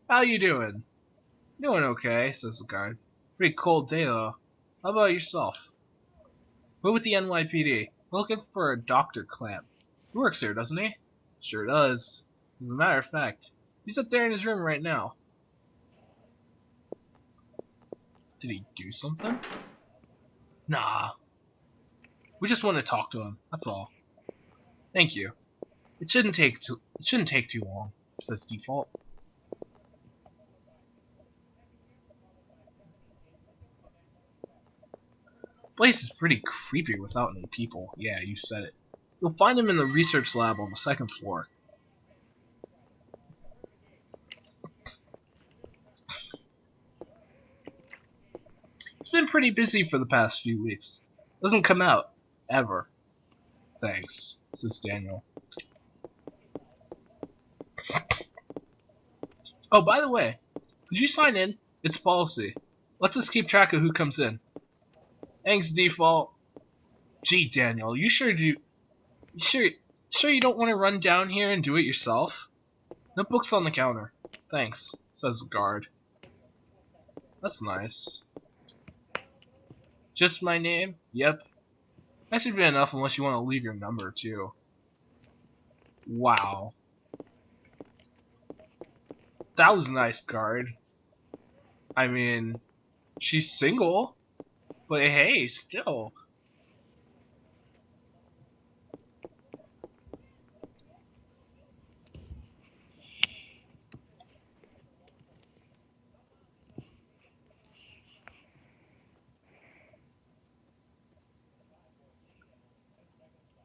How you doing? Doing okay, says the guard. Pretty cold day though. How about yourself? We're with the NYPD. We're looking for a Dr. Clamp. He works here, doesn't he? Sure does. As a matter of fact, he's up there in his room right now. Did he do something? Nah. We just want to talk to him, that's all. Thank you. It shouldn't take too long, says Default. Place is pretty creepy without any people. Yeah, you said it. You'll find him in the research lab on the second floor. It's been pretty busy for the past few weeks. Doesn't come out. Ever. Thanks, says Daniel. Oh, by the way, could you sign in? It's policy. Lets us keep track of who comes in. Thanks, Default. Gee, Daniel, sure you don't want to run down here and do it yourself? Notebook's on the counter. Thanks, says the guard. That's nice. Just my name? Yep. That should be enough unless you want to leave your number, too. Wow. That was nice, guard. I mean, she's single, but hey, still.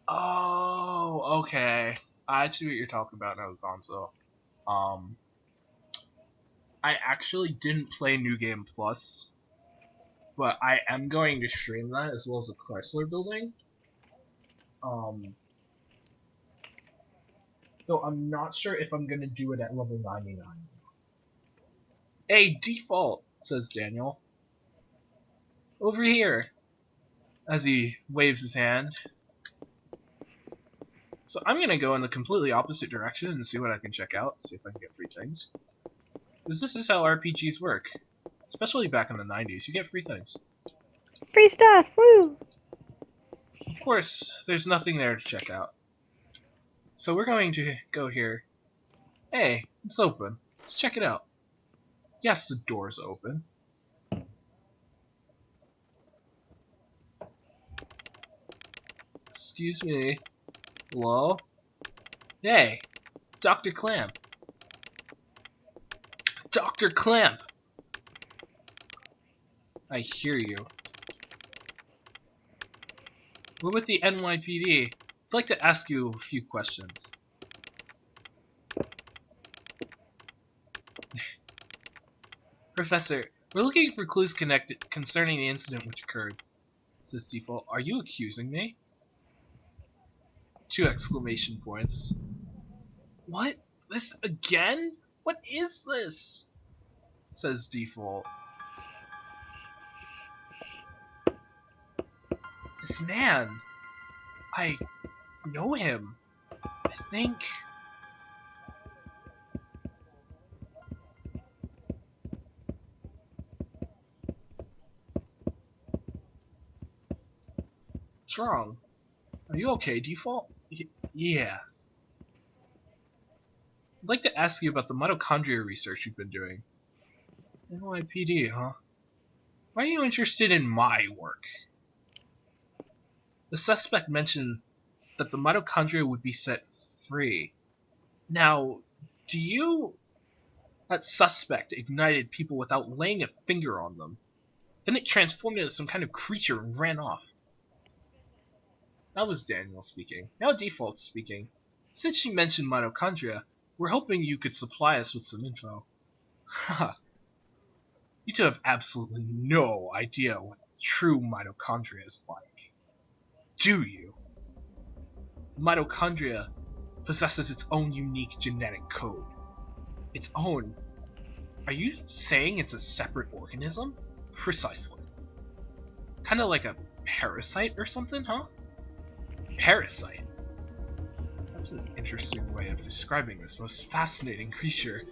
Oh, okay. I see what you're talking about now, Gonzo. Um, I actually didn't play New Game Plus, but I am going to stream that as well as the Chrysler Building. Though I'm not sure if I'm gonna do it at level 99. Hey, Default, says Daniel. Over here, as he waves his hand. So I'm gonna go in the completely opposite direction and see what I can check out, see if I can get free things. Because this is how RPGs work. Especially back in the 90s, you get free things. Free stuff, woo! Of course, there's nothing there to check out. So we're going to go here. Hey, it's open. Let's check it out. Yes, the door's open. Excuse me. Hello? Hey, Dr. Clamp. Dr. Clamp! I hear you. We're with the NYPD. I'd like to ask you a few questions. Professor, we're looking for clues connected concerning the incident which occurred. Says Default. Are you accusing me? 2 exclamation points. What? This again? What is this? Says Default. This man. I know him. I think. What's wrong? Are you okay, Default? Yeah. I'd like to ask you about the mitochondria research you've been doing. NYPD, huh? Why are you interested in my work? The suspect mentioned that the mitochondria would be set free. Now, do you... That suspect ignited people without laying a finger on them. Then it transformed into some kind of creature and ran off. That was Daniel speaking. Now Default's speaking. Since she mentioned mitochondria, we're hoping you could supply us with some info. Haha. You two have absolutely no idea what true mitochondria is like. Do you? Mitochondria possesses its own unique genetic code. Its own. Are you saying it's a separate organism? Precisely. Kinda like a parasite or something, huh? Parasite? That's an interesting way of describing this most fascinating creature.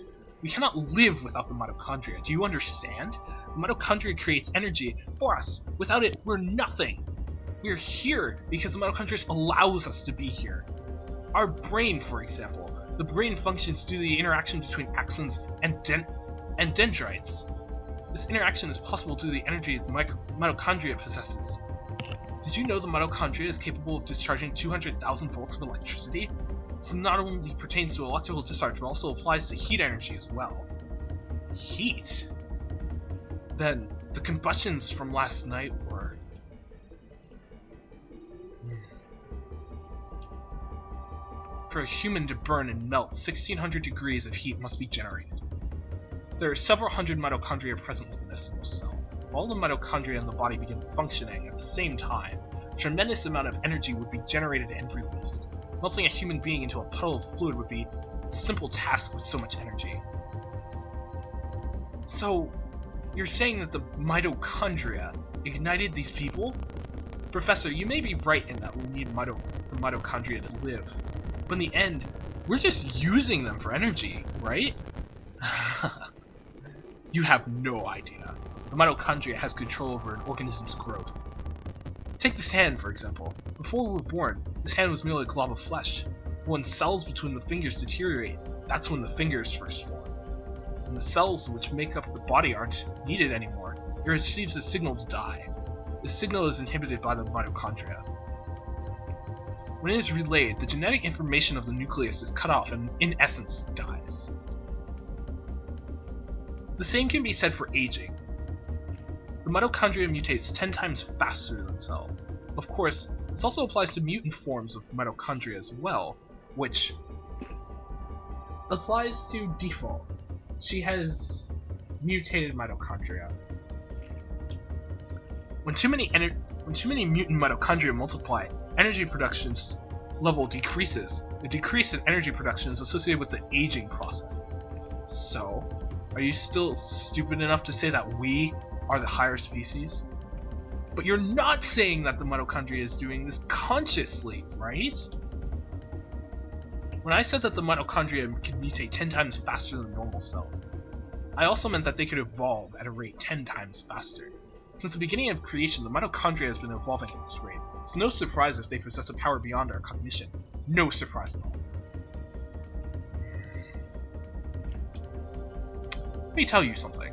We cannot live without the mitochondria. Do you understand? The mitochondria creates energy for us. Without it, we're nothing. We're here because the mitochondria allows us to be here. Our brain, for example. The brain functions due to the interaction between axons and dendrites. This interaction is possible due to the energy the mitochondria possesses. Did you know the mitochondria is capable of discharging 200,000 volts of electricity? This not only pertains to electrical discharge, but also applies to heat energy as well. Heat? Then, the combustions from last night were... For a human to burn and melt, 1600 degrees of heat must be generated. There are several hundred mitochondria present within a single cell. If all the mitochondria in the body begin functioning at the same time, a tremendous amount of energy would be generated and released. Melting a human being into a puddle of fluid would be a simple task with so much energy. So, you're saying that the mitochondria ignited these people? Professor, you may be right in that we need the mitochondria to live. But in the end, we're just using them for energy, right? You have no idea. The mitochondria has control over an organism's growth. Take this hand, for example. Before we were born, this hand was merely a glob of flesh. When cells between the fingers deteriorate, that's when the fingers first form. When the cells which make up the body aren't needed anymore, it receives a signal to die. This signal is inhibited by the mitochondria. When it is relayed, the genetic information of the nucleus is cut off and, in essence, dies. The same can be said for aging. The mitochondria mutates 10 times faster than cells. Of course, this also applies to mutant forms of mitochondria as well, which applies to Default. She has mutated mitochondria. When too many mutant mitochondria multiply, energy production's level decreases. The decrease in energy production is associated with the aging process. So, are you still stupid enough to say that we are the higher species? But you're not saying that the mitochondria is doing this consciously, right? When I said that the mitochondria can mutate 10 times faster than normal cells, I also meant that they could evolve at a rate 10 times faster. Since the beginning of creation, the mitochondria has been evolving at this rate. It's no surprise if they possess a power beyond our cognition. No surprise at all. Let me tell you something.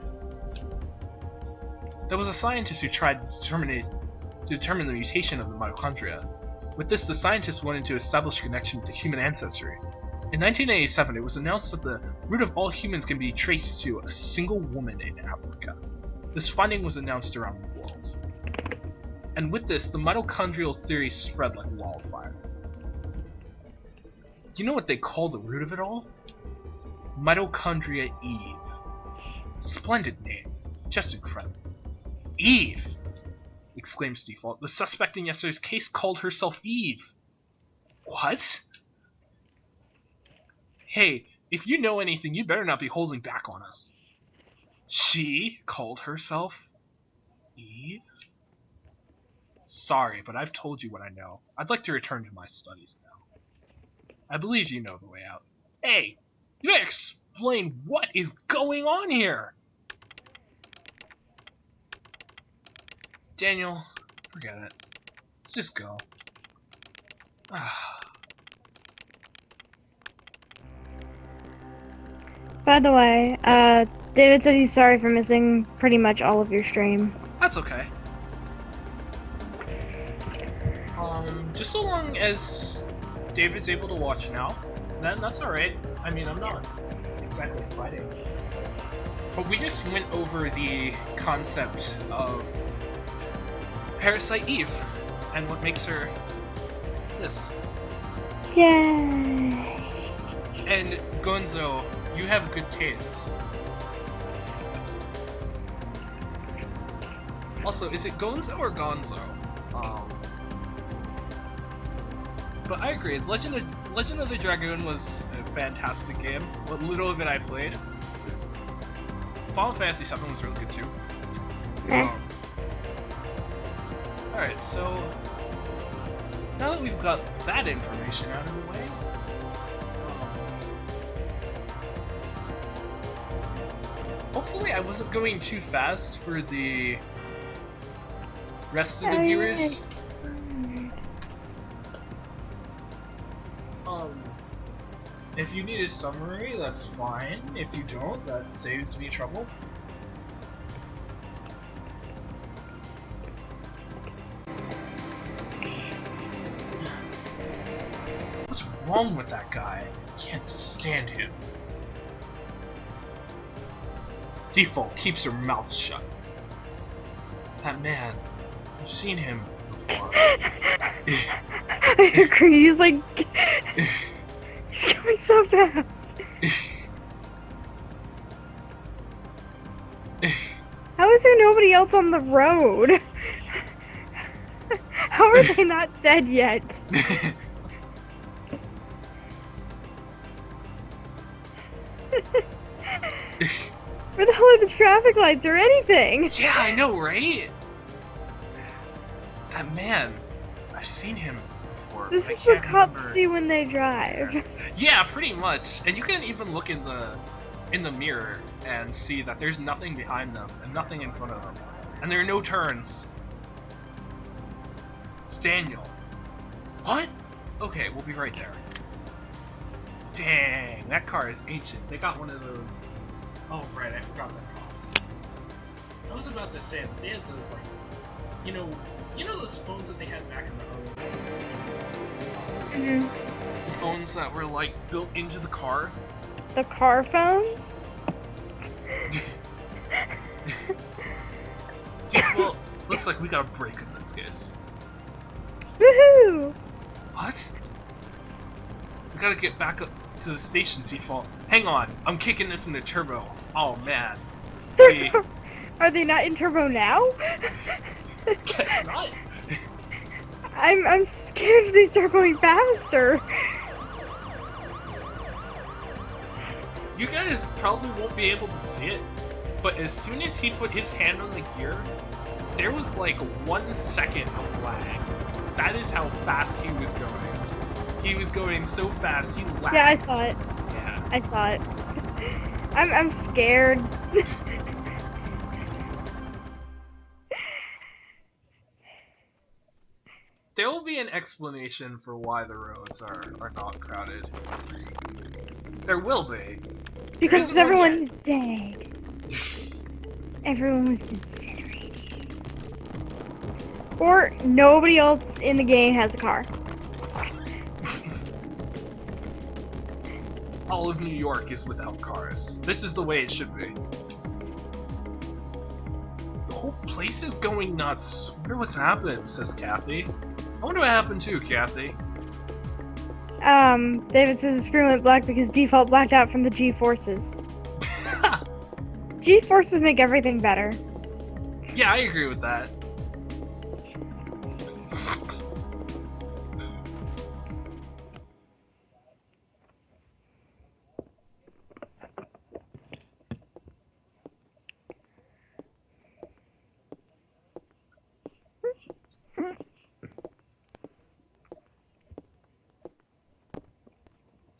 There was a scientist who tried to determine the mutation of the mitochondria. With this, the scientist wanted to establish a connection with the human ancestry. In 1987, it was announced that the root of all humans can be traced to a single woman in Africa. This finding was announced around the world. And with this, the mitochondrial theory spread like wildfire. Do you know what they call the root of it all? Mitochondria Eve. Splendid name. Just incredible. Eve! Exclaims Default. The suspect in yesterday's case called herself Eve. What? Hey, if you know anything, you better not be holding back on us. She called herself Eve? Sorry, but I've told you what I know. I'd like to return to my studies now. I believe you know the way out. Hey, you better explain what is going on here! Daniel, forget it. Let's just go. By the way, Yes. David said he's sorry for missing pretty much all of your stream. That's okay. Just so long as David's able to watch now, then that's alright. I mean, I'm not exactly fighting. But we just went over the concept of Parasite Eve, and what makes her this. Yay! And Gonzo, you have good taste. Also, is it Gonzo or Gonzo? But I agree, Legend of the Dragoon was a fantastic game. What little of it I played. Final Fantasy VII was really good too. Alright, so now that we've got that information out of the way, Hopefully I wasn't going too fast for the rest of the viewers. If you need a summary, that's fine. If you don't, that saves me trouble. What's wrong with that guy? I can't stand him. Default keeps her mouth shut. That man, I've seen him before. I agree, he's like... he's going so fast. How is there nobody else on the road? How are they not dead yet? Where the hell are the traffic lights or anything? Yeah, I know, right? That man, I've seen him before. This is what cops see when they drive. Yeah, pretty much. And you can even look in the mirror and see that there's nothing behind them and nothing in front of them. And there are no turns. It's Daniel. What? Okay, we'll be right there. Dang, that car is ancient. They got one of those... Oh, right, I forgot that cost. I was about to say that they had those, like, you know those phones that they had back in the early days? The phones that were, like, built into the car? The car phones? Well, looks like we got a break in this case. Woohoo! What? We gotta get back up to the station, Default. Hang on, I'm kicking this into turbo. Oh man. See? Are they not in turbo now? Guess not. I'm scared they start going faster. You guys probably won't be able to see it, but as soon as he put his hand on the gear, there was like 1 second of lag. That is how fast he was going. He was going so fast, he lagged. Yeah, I saw it. Yeah. I saw it. I'm scared. There will be an explanation for why the roads are not crowded. There will be. Because everyone is dead. Everyone was incinerated. Or nobody else in the game has a car. All of New York is without cars. This is the way it should be. The whole place is going nuts. I wonder what's happened, says Kathy. I wonder what happened too, Kathy. David says the screen went black because default blacked out from the G-forces. G-forces make everything better. Yeah, I agree with that.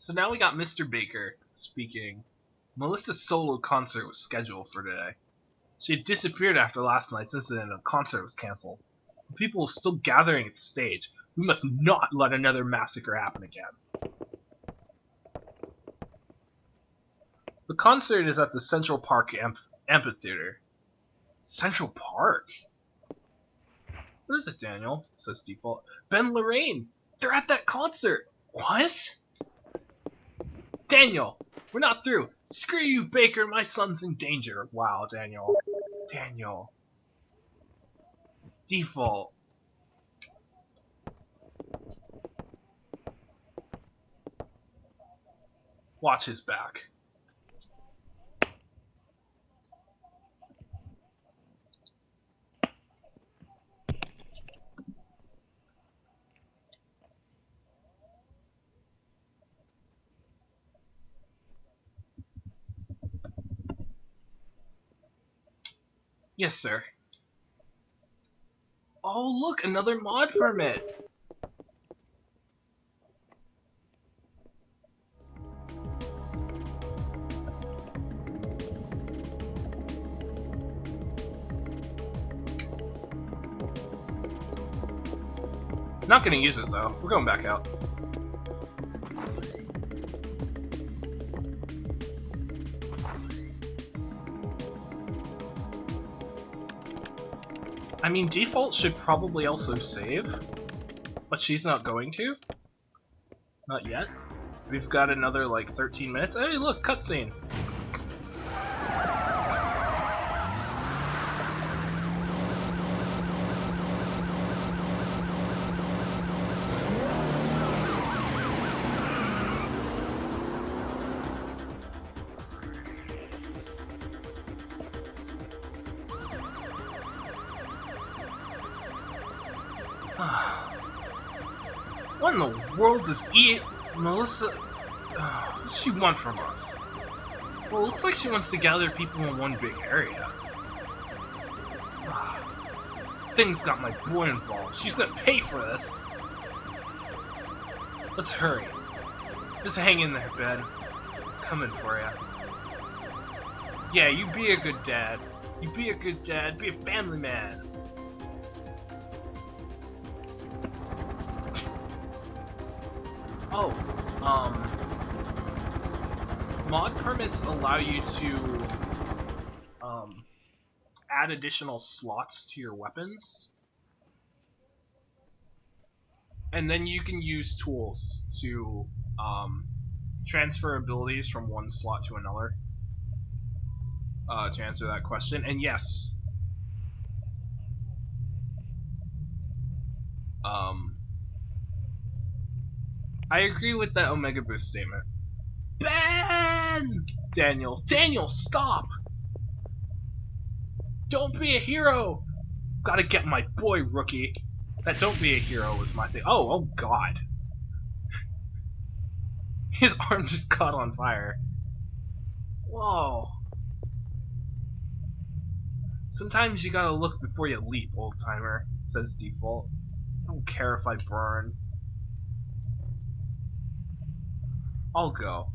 So now we got Mr. Baker speaking. Melissa's solo concert was scheduled for today. She had disappeared after last night's incident and the concert was cancelled. People are still gathering at the stage. We must not let another massacre happen again. The concert is at the Central Park Amphitheater. Central Park? What is it, Daniel? Says Default. Ben Lorraine! They're at that concert! What? Daniel! We're not through! Screw you, Baker! My son's in danger! Wow, Daniel. Daniel. Default. Watch his back. Yes, sir. Oh, look, another mod permit. Not gonna use it though. We're going back out. I mean, default should probably also save, but she's not going to. Not yet. We've got another like 13 minutes. Hey, look, cutscene. What in the world does Melissa... what does she want from us? Well, it looks like she wants to gather people in one big area. Things got my boy involved. She's gonna pay for this. Let's hurry. Just hang in there, Ben. Coming for you. Yeah, you be a good dad. You be a good dad. Be a family man. Oh, mod permits allow you to, add additional slots to your weapons. And then you can use tools to, transfer abilities from one slot to another. To answer that question. And yes, I agree with that Omega Boost statement. Ben! Daniel, stop! Don't be a hero! Gotta get my boy, rookie. That don't be a hero was my thing. Oh god. His arm just caught on fire. Whoa. Sometimes you gotta look before you leap, old timer, says Default. I don't care if I burn. I'll go.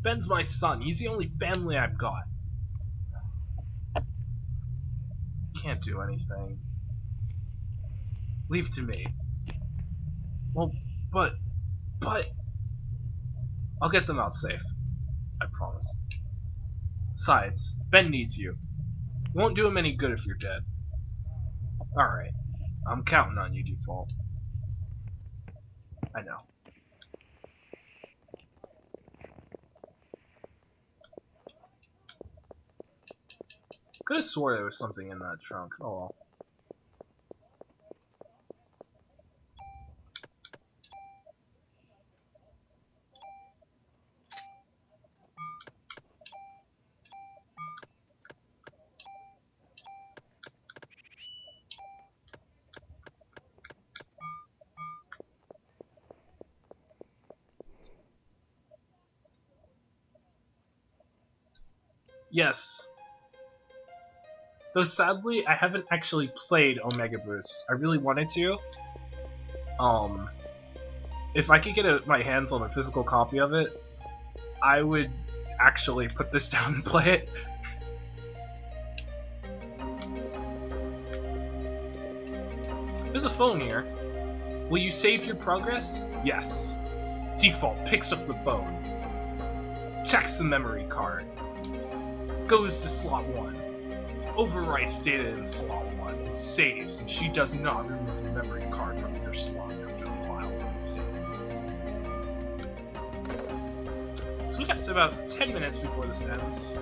Ben's my son. He's the only family I've got. Can't do anything. Leave to me. Well, but... I'll get them out safe. I promise. Besides, Ben needs you. It won't do him any good if you're dead. Alright. I'm counting on you, Default. I know. Could have swore there was something in that trunk. Oh well. Yes. Though sadly, I haven't actually played Omega Boost. I really wanted to. If I could get my hands on a physical copy of it, I would actually put this down and play it. There's a phone here. Will you save your progress? Yes. Default picks up the phone. Checks the memory card. Goes to slot 1. Overwrites data in slot 1 and saves, and she does not remove the memory card from either slot after the files have been saved. So we got to about 10 minutes before this ends.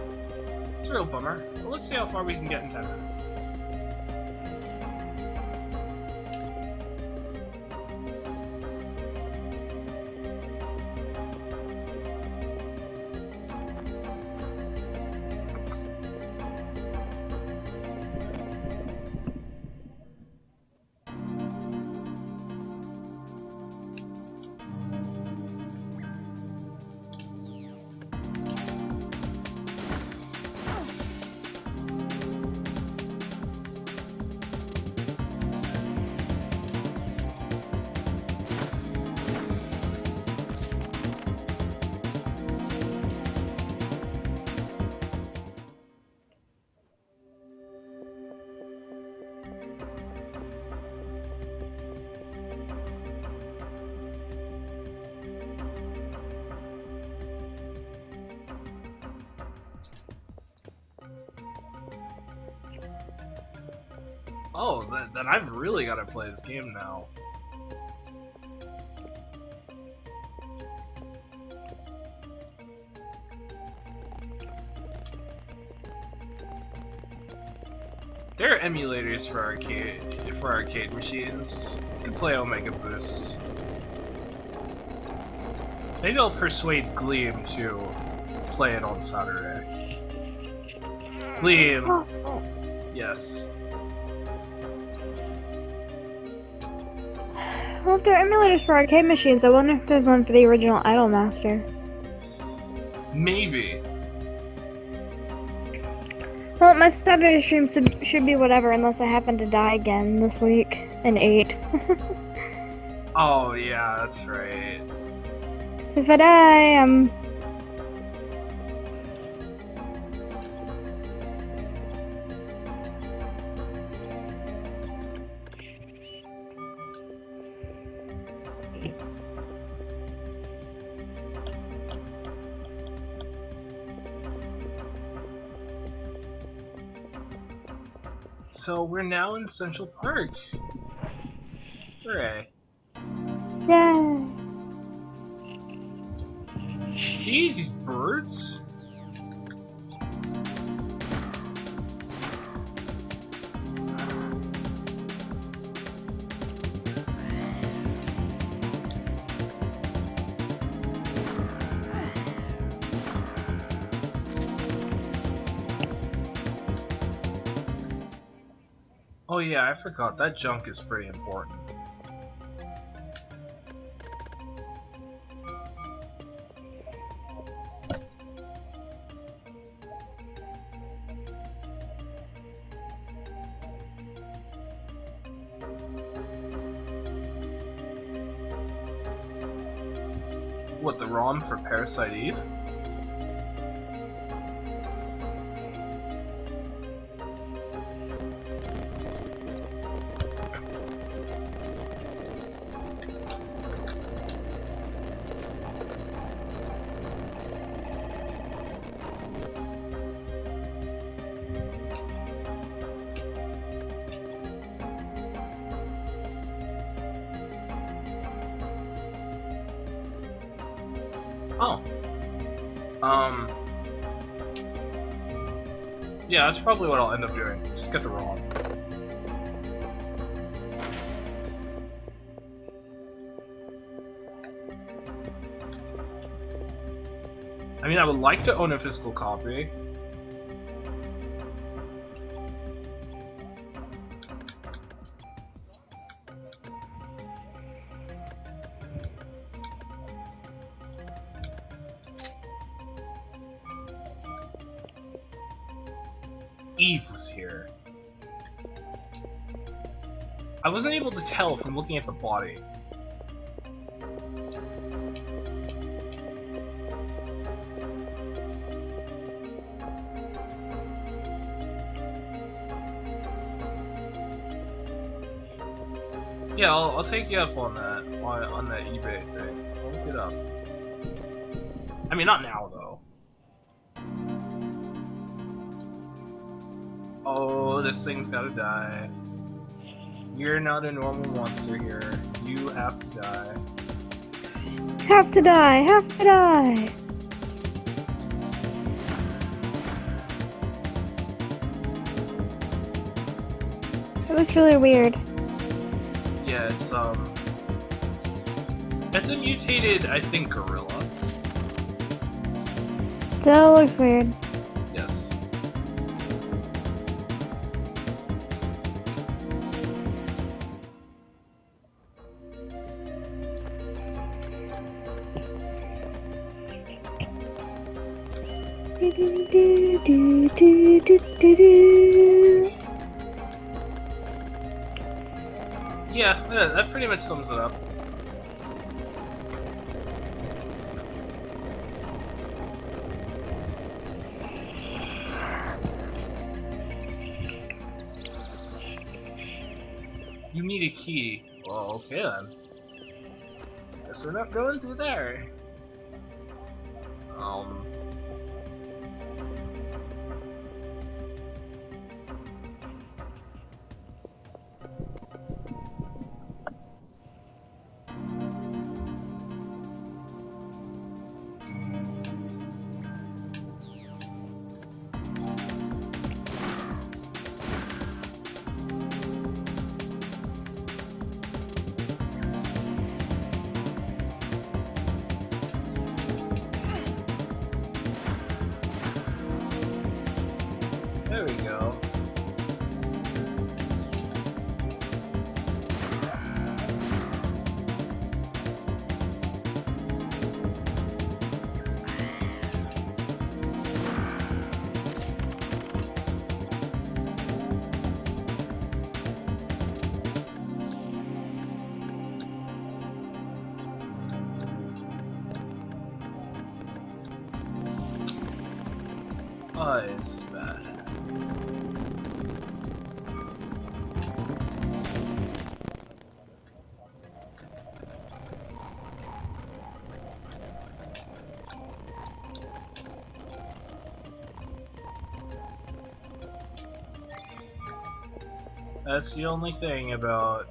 It's a real bummer, but let's see how far we can get in 10 minutes. Oh, then I've really got to play this game now. There are emulators for arcade machines. You can play Omega Boost. Maybe I'll persuade Gleam to play it on Saturday. Gleam. It's possible. Yes. Well, if there are emulators for arcade machines, I wonder if there's one for the original Idolmaster. Maybe. Well, my Saturday stream should be whatever, unless I happen to die again this week in 8. Oh yeah, that's right. So if I die, I'm... So we're now in Central Park. Hooray. Yay! See these birds? Oh yeah, I forgot, that junk is pretty important. What, the ROM for Parasite Eve? Oh. Yeah, that's probably what I'll end up doing. Just get the ROM. I mean, I would like to own a physical copy. Eve was here. I wasn't able to tell from looking at the body. Yeah, I'll take you up on that eBay thing. I'll look it up. I mean, not now though. Oh, this thing's gotta die. You're not a normal monster here. You have to die. Have to die! Have to die! It looks really weird. Yeah, it's a mutated, I think, gorilla. Still looks weird. Yes. Do, do, do, do, do, do, do, do. Yeah, that pretty much sums it up. You need a key. Well, okay then. Guess we're not going through there. There we go. Oh, this is bad. That's the only thing about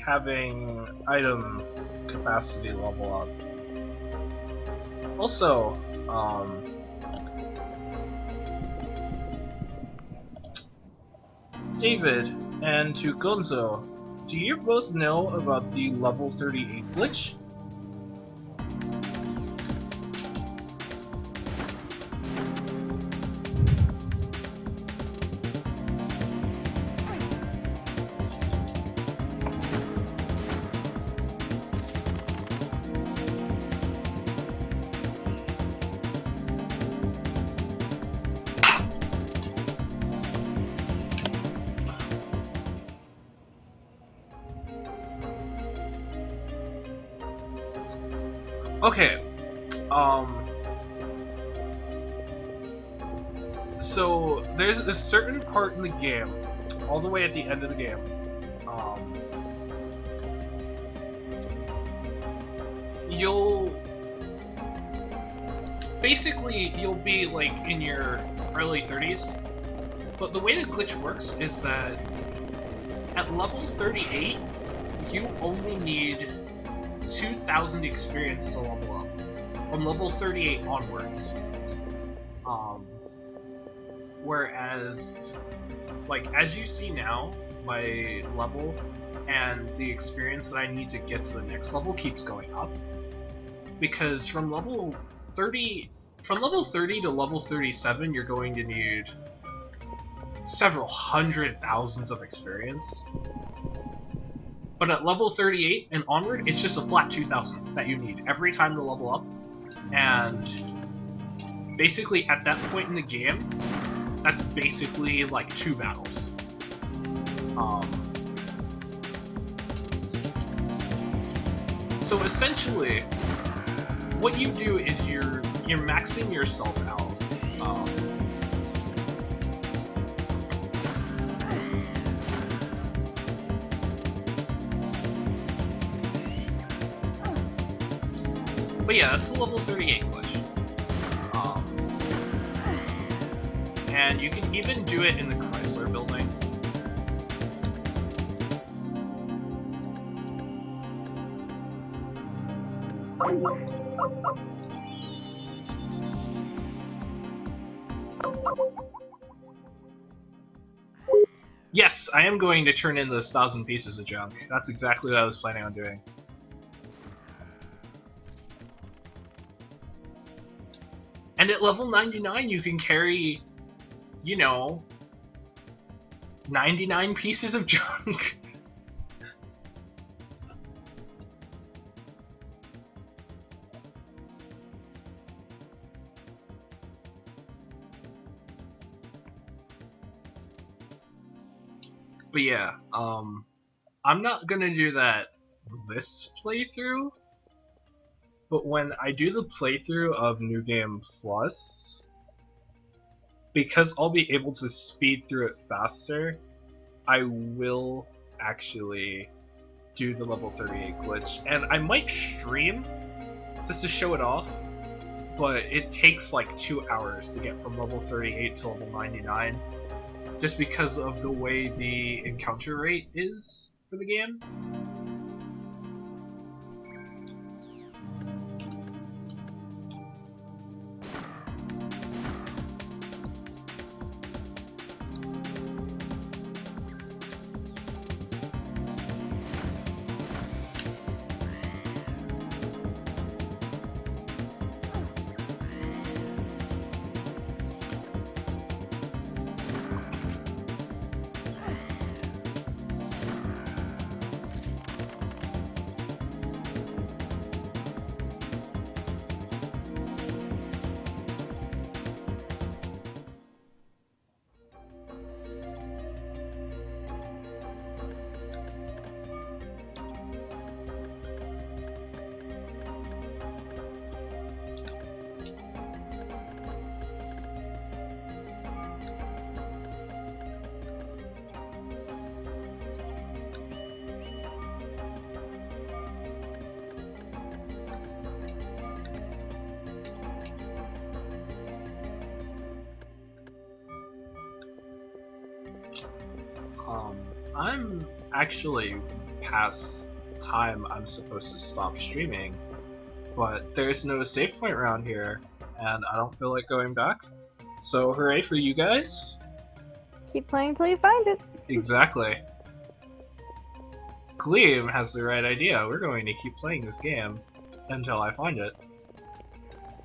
having item capacity level up. Also, David and to Gonzo, do you both know about the level 38 glitch? Okay, so there's a certain part in the game, all the way at the end of the game, you'll be like in your early 30s, but the way the glitch works is that at level 38, you only need 2,000 experience to level up, from level 38 onwards. Whereas, like, as you see now, my level and the experience that I need to get to the next level keeps going up. Because from level 30 to level 37, you're going to need several hundred thousands of experience. But at level 38 and onward, it's just a flat 2,000 that you need every time to level up. And basically, at that point in the game, that's basically like 2 battles. So essentially, what you do is you're maxing yourself out. But yeah, that's the level 38 glitch. And you can even do it in the Chrysler building. Yes, I am going to turn in those 1,000 pieces of junk. That's exactly what I was planning on doing. And at level 99, you can carry, you know, 99 pieces of junk. But yeah, I'm not gonna do that this playthrough, but when I do the playthrough of New Game Plus, because I'll be able to speed through it faster, I will actually do the level 38 glitch, and I might stream just to show it off, but it takes like 2 hours to get from level 38 to level 99, just because of the way the encounter rate is for the game. Um, I'm actually past time I'm supposed to stop streaming, but there's no save point around here, and I don't feel like going back. So hooray for you guys! Keep playing till you find it. Exactly. Gleam has the right idea. We're going to keep playing this game until I find it.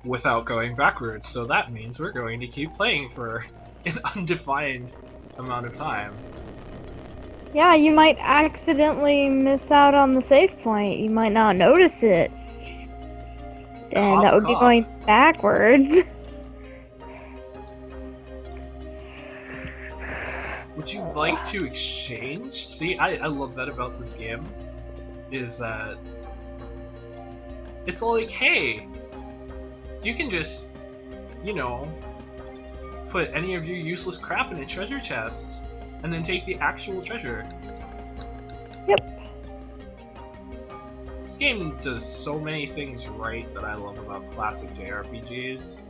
Without going backwards, so that means we're going to keep playing for an undefined amount of time. Yeah, you might accidentally miss out on the save point. You might not notice it. And Cough, that would be cough. going backwards. Would you like to exchange? See, I love that about this game, is that it's like, hey, you can just, you know, put any of your useless crap in a treasure chest, and then take the actual treasure. Yep. This game does so many things right that I love about classic JRPGs.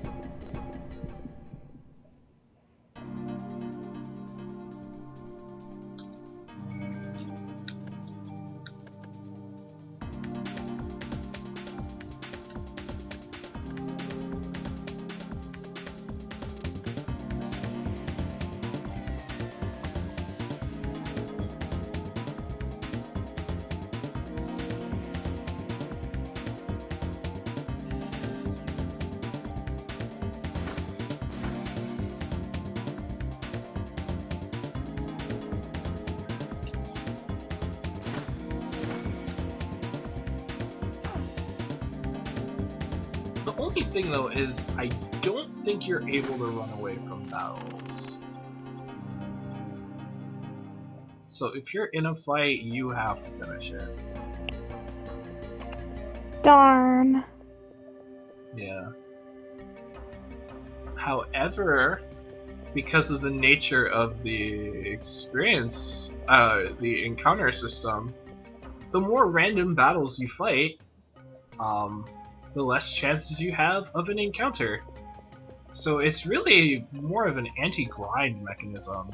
The only thing though is I don't think you're able to run away from battles. So if you're in a fight, you have to finish it. Darn. Yeah. However, because of the nature of the experience, the encounter system, the more random battles you fight, the less chances you have of an encounter. So it's really more of an anti-grind mechanism.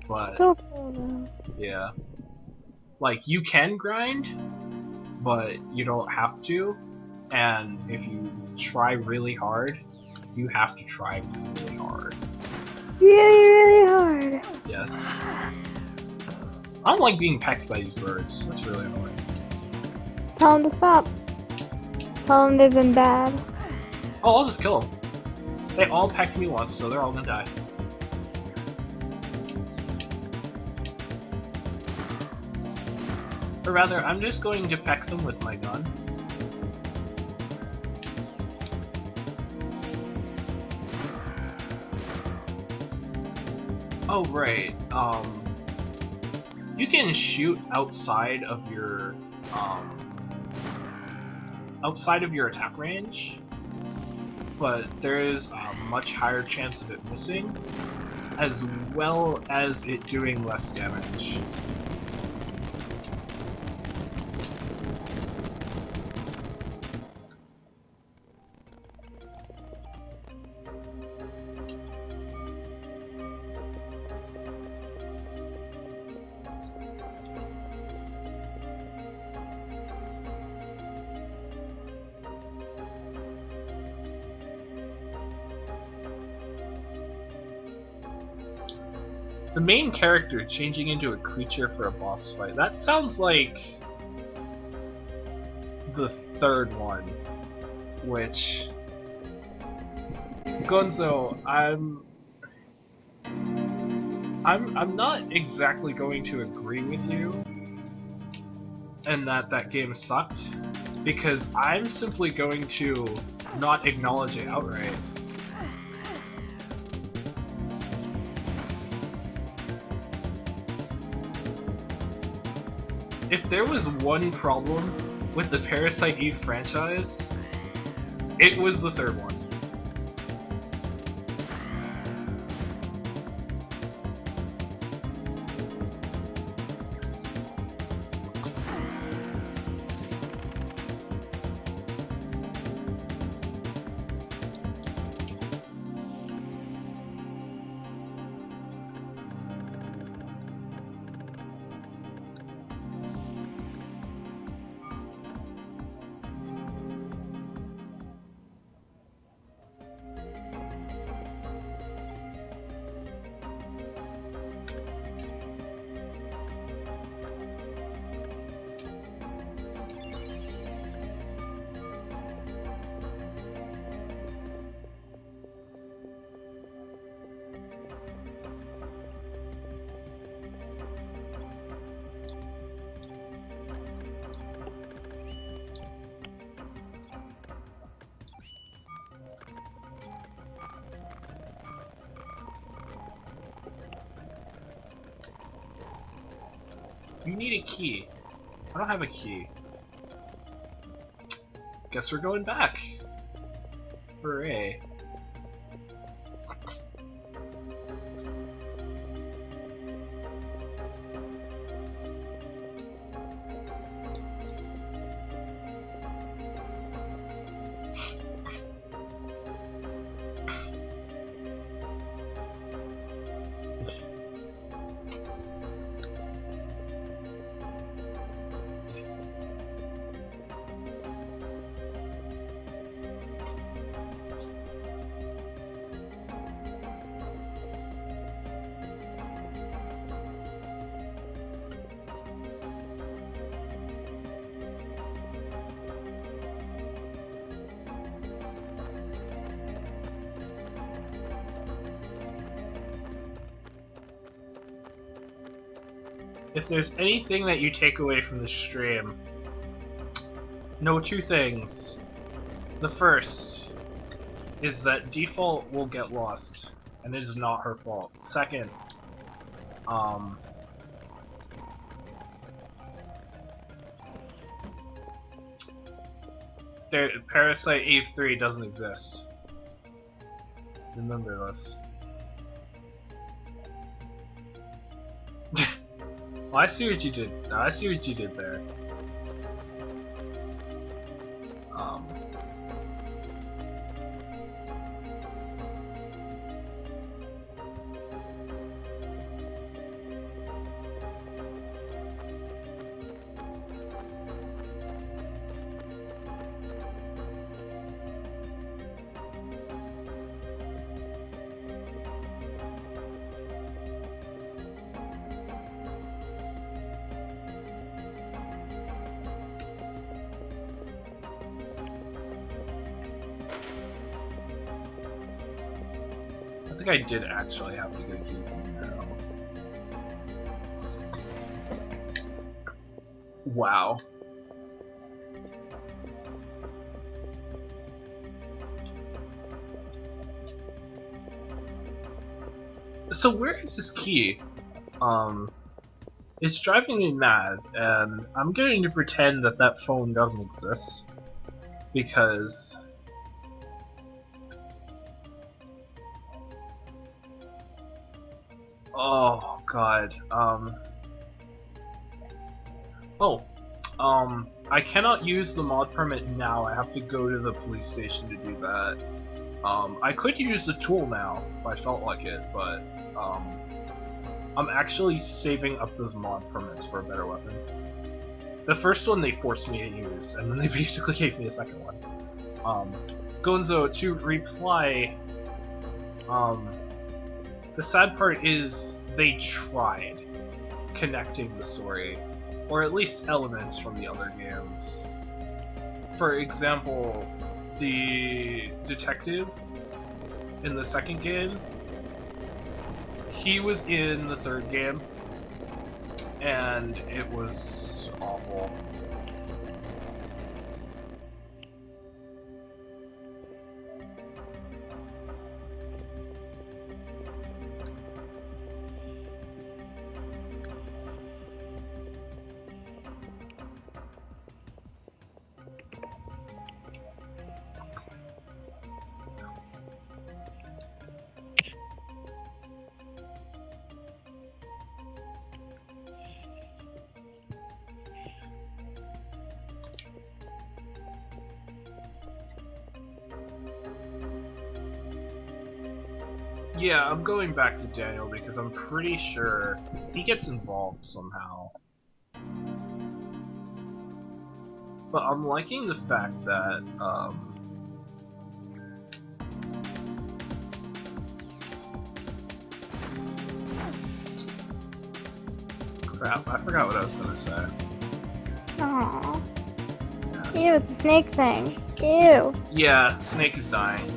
But Still cool though. yeah, like you can grind, but you don't have to. And if you try really hard, you have to try really hard. Really hard. Yes. I don't like being pecked by these birds. That's really annoying. Tell them to stop. Tell them they've been bad. Oh, I'll just kill them. They all pecked me once, so they're all gonna die. Or rather, I'm just going to peck them with my gun. Oh, right. You can shoot outside of your attack range, but there is a much higher chance of it missing, as well as it doing less damage. The main character changing into a creature for a boss fight. That sounds like the third one, which Gonzo, I'm not exactly going to agree with you and that game sucked, because I'm simply going to not acknowledge it outright. If there was one problem with the Parasite Eve franchise, it was the third one. You need a key. I don't have a key. Guess we're going back. Hooray. If there's anything that you take away from the stream, know two things. The first is that Default will get lost, and it is not her fault. Second, Parasite Eve 3 doesn't exist. Remember this. Well, I see what you did. I see what you did there. I think I did actually have to go keep him now. Wow. So where is this key? It's driving me mad, and I'm going to pretend that that phone doesn't exist. Because... oh, God. I cannot use the mod permit now. I have to go to the police station to do that. I could use the tool now if I felt like it, but I'm actually saving up those mod permits for a better weapon. The first one they forced me to use, and then they basically gave me a second one. Gonzo, to reply, the sad part is they tried connecting the story, or at least elements from the other games. For example, the detective in the second game, he was in the third game, and it was awful. Yeah, I'm going back to Daniel because I'm pretty sure he gets involved somehow. But I'm liking the fact that, crap, I forgot what I was gonna say. Aww. Ew, it's a snake thing. Ew. Yeah, Snake is dying.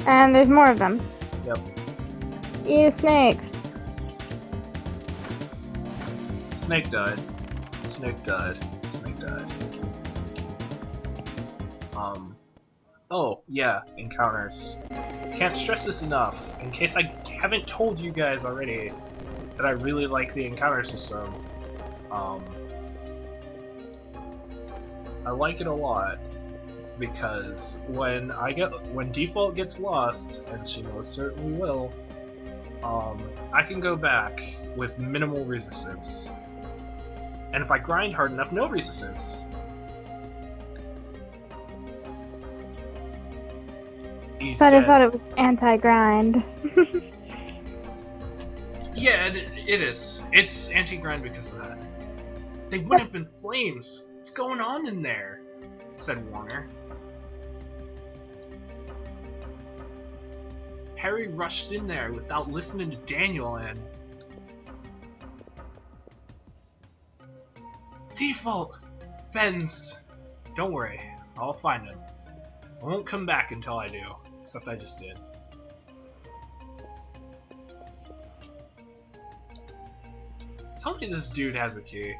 And there's more of them. Yep. Ew, snakes. Snake died. Snake died. Snake died. Oh, yeah, encounters. Can't stress this enough, in case I haven't told you guys already, that I really like the encounter system. Um, I like it a lot because when Default gets lost, and she most certainly will, I can go back with minimal resistance. And if I grind hard enough, no resistance. He's But dead. I thought it was anti-grind. Yeah, it is. It's anti-grind because of that. They went up in flames. What's going on in there? Said Warner. Harry rushed in there without listening to Daniel and... Default! Ben's... Don't worry, I'll find him. I won't come back until I do. Except I just did. Tell me this dude has a key.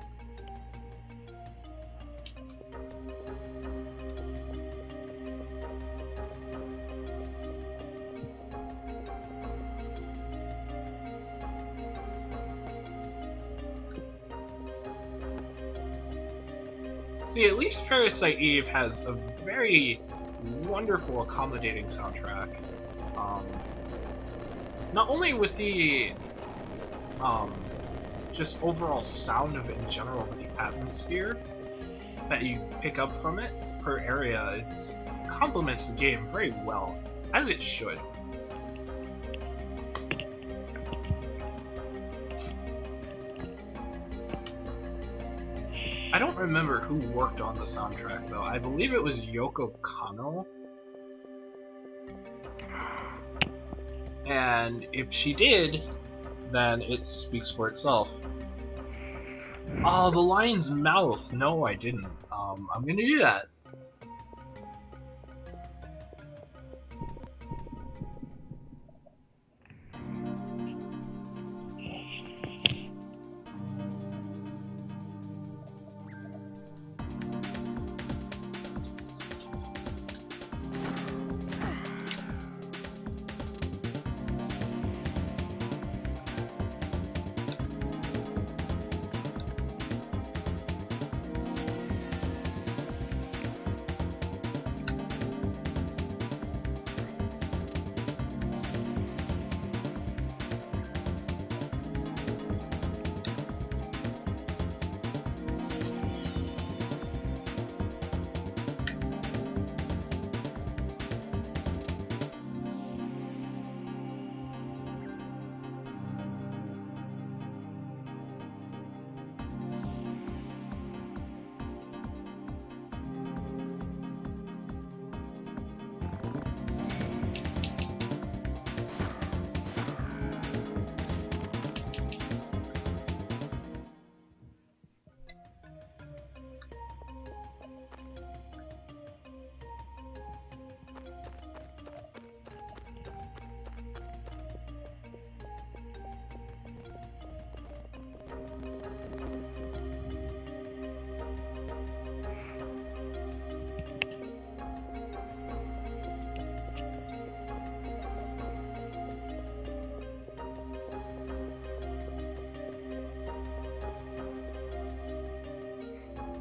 See, at least Parasite Eve has a very wonderful, accommodating soundtrack. Not only with the just overall sound of it in general, but the atmosphere that you pick up from it per area, it complements the game very well, as it should. I don't remember who worked on the soundtrack though. I believe it was Yoko Kanno. And if she did, then it speaks for itself. Oh, the lion's mouth. No, I didn't. I'm gonna do that.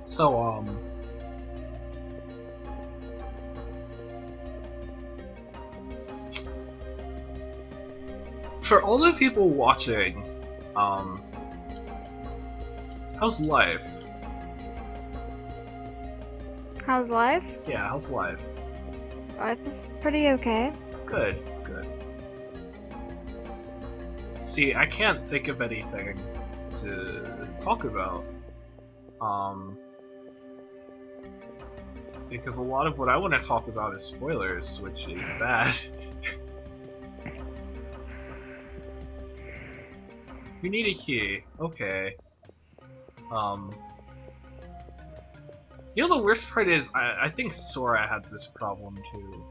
So, for all the people watching, how's life? How's life? Yeah, how's life? Life is pretty okay. Good, good. See, I can't think of anything to talk about. Because a lot of what I want to talk about is spoilers, which is bad. You need a key. Okay. You know the worst part is, I think Sora had this problem too.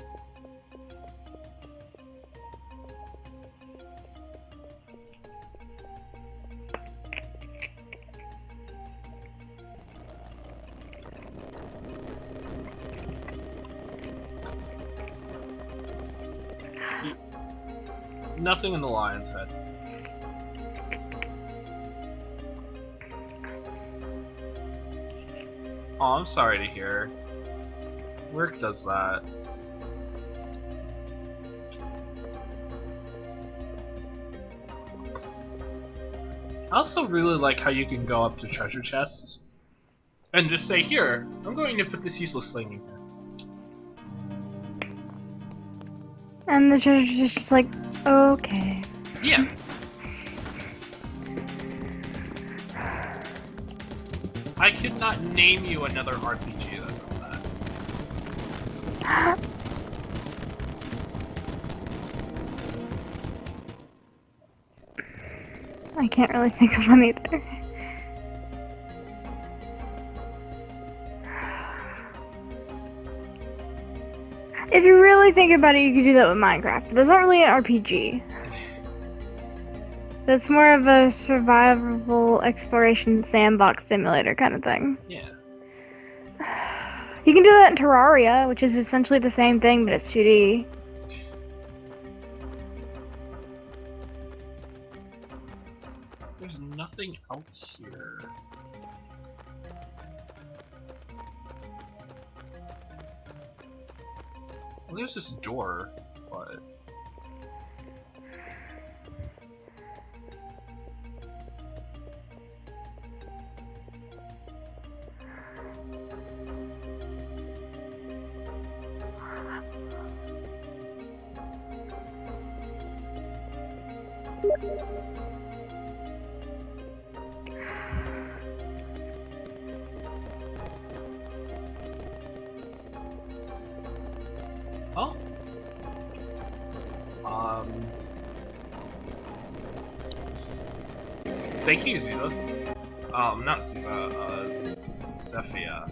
Nothing in the lion's head. Oh, I'm sorry to hear. Work does that. I also really like how you can go up to treasure chests and just say, here, I'm going to put this useless thing in here. And the treasure's just like, okay. Yeah. I could not name you another RPG that does that. I can't really think of one either. If you really think about it, you could do that with Minecraft. That's not really an RPG. That's more of a survival exploration sandbox simulator kind of thing. Yeah. You can do that in Terraria, which is essentially the same thing, but it's 2D. There's nothing out here. Well, there's this door, but... Oh. Thank you, Ziza. Not Ziza, Zephia.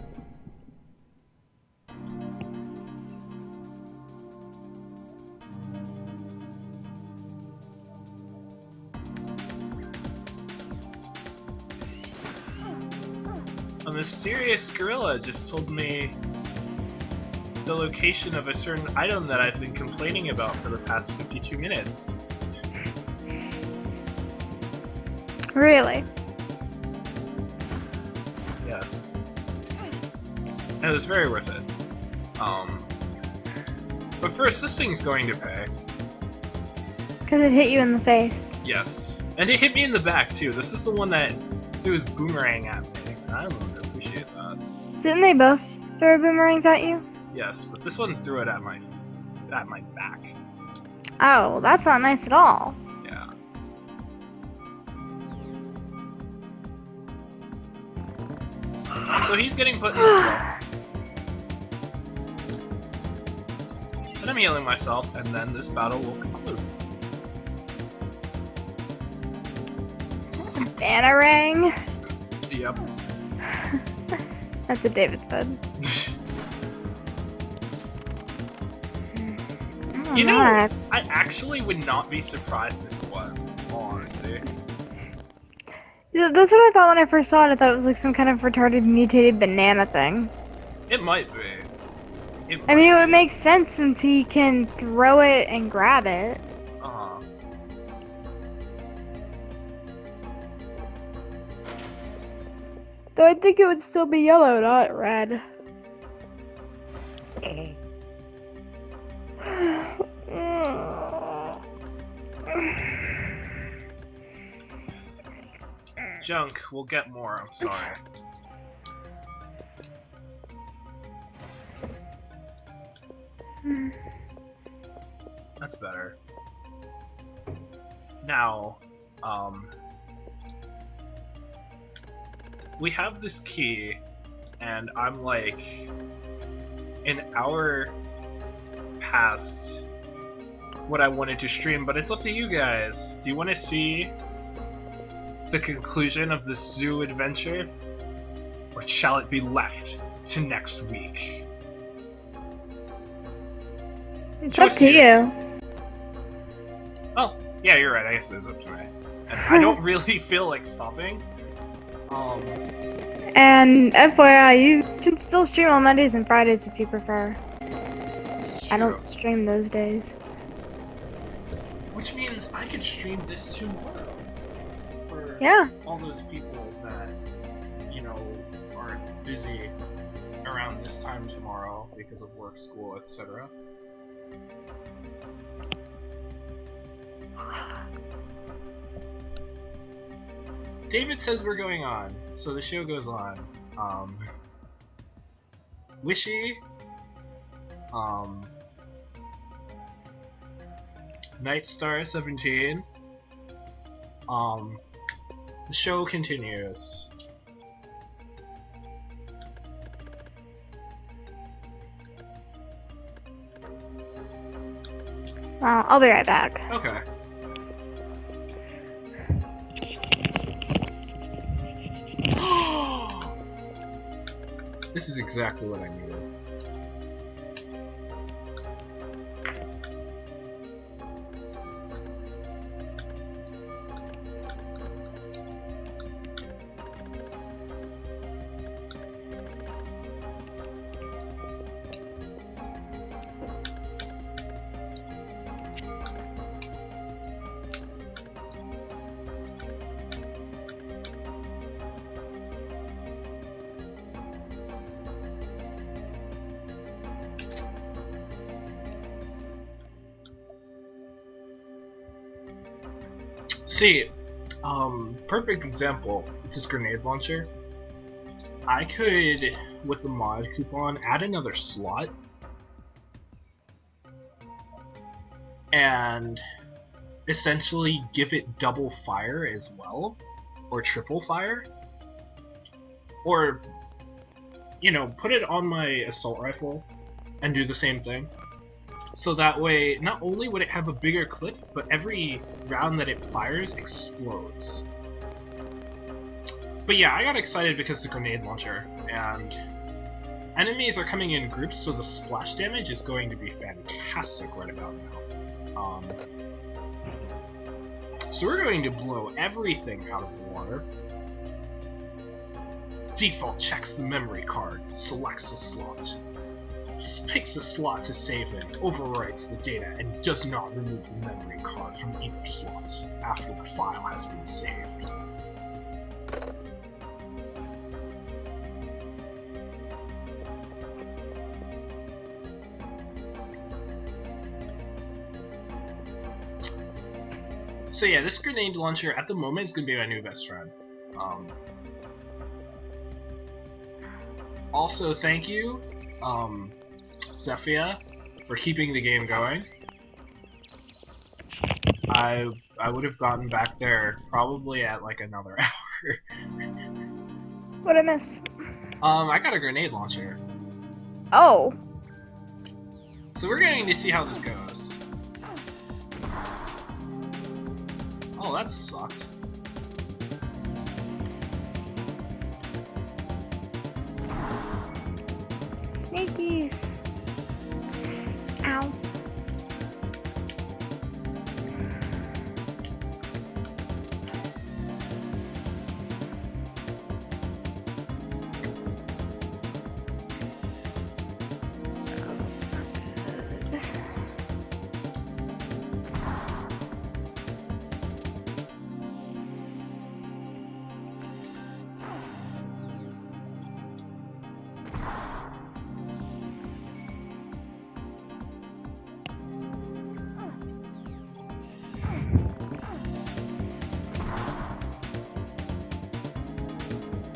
A mysterious gorilla just told me the location of a certain item that I've been complaining about for the past 52 minutes. Really? Yes. And it was very worth it. But first, this thing's going to pay. Because it hit you in the face. Yes. And it hit me in the back, too. This is the one that threw his boomerang at me. And I really appreciate that. Didn't they both throw boomerangs at you? Yes, but this one threw it at my back. Oh, well, that's not nice at all. Yeah. So he's getting put in the swamp. And I'm healing myself, and then this battle will conclude. Bannerang. Yep. That's what David said. You know, I actually would not be surprised if it was, honestly. Yeah, that's what I thought when I first saw it. I thought it was like some kind of retarded mutated banana thing. It might be. I mean, it would make sense since he can throw it and grab it. Uh-huh. Though I think it would still be yellow, not red. Junk, we'll get more, I'm sorry. That's better. Now, we have this key, and I'm like an hour past what I wanted to stream, but it's up to you guys. Do you want to see the conclusion of this zoo adventure, or shall it be left to next week? It's up to you. Oh, yeah, you're right. I guess it is up to me. And I don't really feel like stopping. And FYI, you can still stream on Mondays and Fridays if you prefer. I don't stream those days. Which means I could stream this tomorrow. For Yeah. all those people that, you know, aren't busy around this time tomorrow because of work, school, etc. David says we're going on, so the show goes on. Wishy, Nightstar 17. The show continues. Well, I'll be right back. Okay. This is exactly what I needed. See, perfect example with this grenade launcher. I could, with the mod coupon, add another slot and essentially give it double fire as well, or triple fire, or, you know, put it on my assault rifle and do the same thing. So that way, not only would it have a bigger clip, but every round that it fires explodes. But yeah, I got excited because it's a grenade launcher, and enemies are coming in groups, so the splash damage is going to be fantastic right about now. So we're going to blow everything out of the water. Default checks the memory card, selects a slot. Picks a slot to save in, overwrites the data, and does not remove the memory card from either slot after the file has been saved. So yeah, this grenade launcher at the moment is going to be my new best friend. Also, thank you, Zephia, for keeping the game going. I would have gotten back there probably at like another hour. What'd I miss? I got a grenade launcher. Oh. So we're going to see how this goes. Oh, that sucked. Snakies. Ow.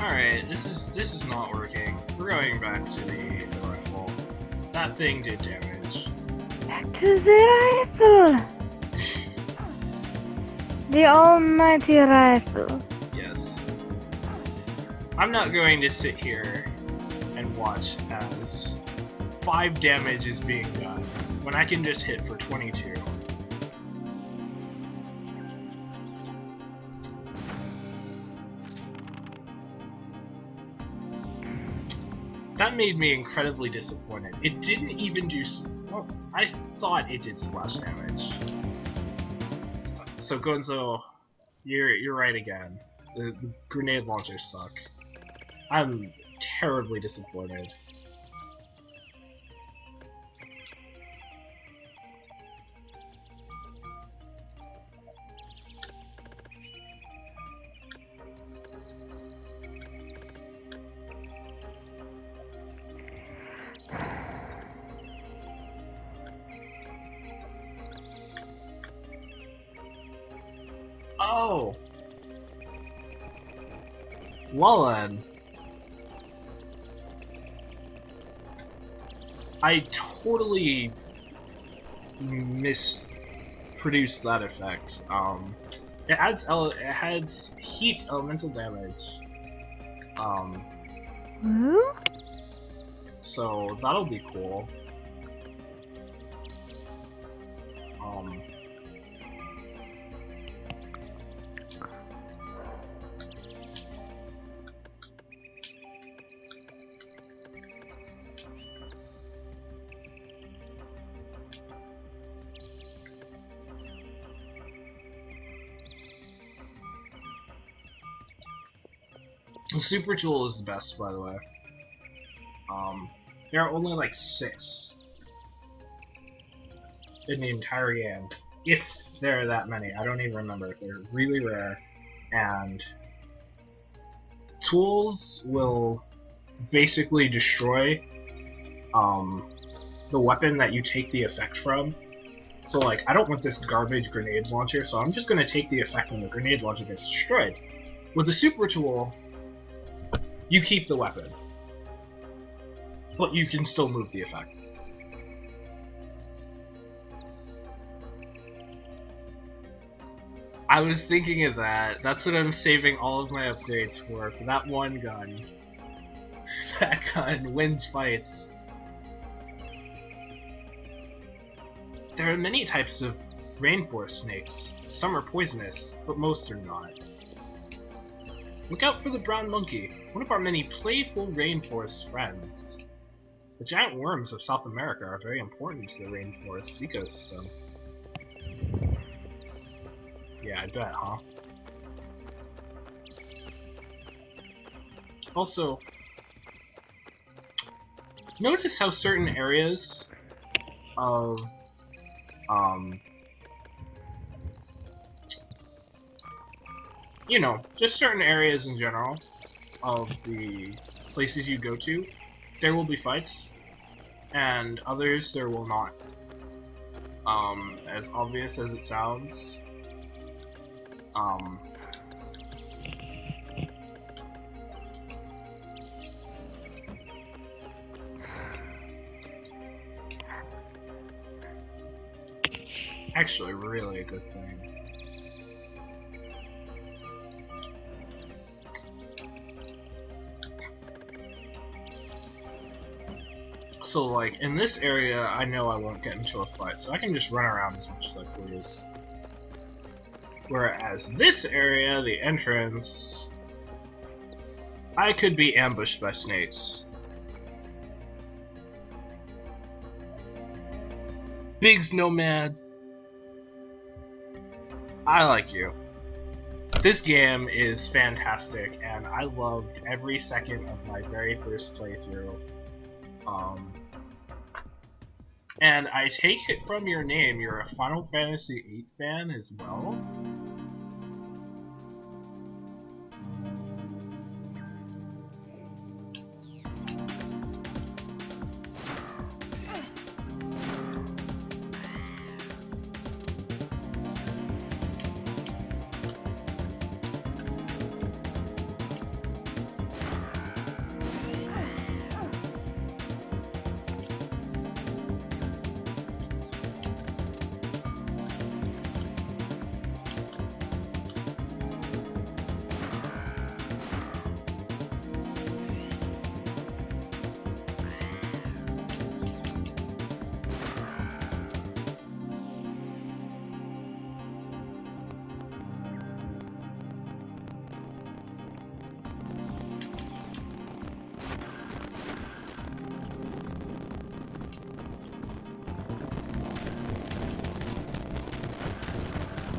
Alright, this is not working. We're going back to the rifle. That thing did damage. Back to the rifle. The almighty rifle. Yes. I'm not going to sit here and watch as 5 damage is being done when I can just hit for 22. That made me incredibly disappointed. It didn't even do... Well, I thought it did splash damage. So Gonzo, you're right again. The grenade launchers suck. I'm terribly disappointed. Well then, I totally misproduced that effect. It adds heat elemental damage. Um, Woo? so that'll be cool. Um, the super tool is the best, by the way. There are only like 6 in the entire game. If there are that many, I don't even remember. They're really rare, and tools will basically destroy the weapon that you take the effect from. So like, I don't want this garbage grenade launcher, so I'm just gonna take the effect when the grenade launcher gets destroyed. With the super tool, you keep the weapon, but you can still move the effect. I was thinking of that. That's what I'm saving all of my upgrades for that one gun. That gun wins fights. There are many types of rainforest snakes. Some are poisonous, but most are not. Look out for the brown monkey, one of our many playful rainforest friends. The giant worms of South America are very important to the rainforest's ecosystem. Yeah, I bet, huh? Also, notice how certain areas of you know, just certain areas in general of the places you go to, there will be fights, and others there will not. As obvious as it sounds, actually really a good thing. So like, in this area, I know I won't get into a fight, so I can just run around as much as I please. Whereas this area, the entrance, I could be ambushed by snakes. Biggs Nomad, I like you. This game is fantastic, and I loved every second of my very first playthrough. And I take it from your name, you're a Final Fantasy VIII fan as well?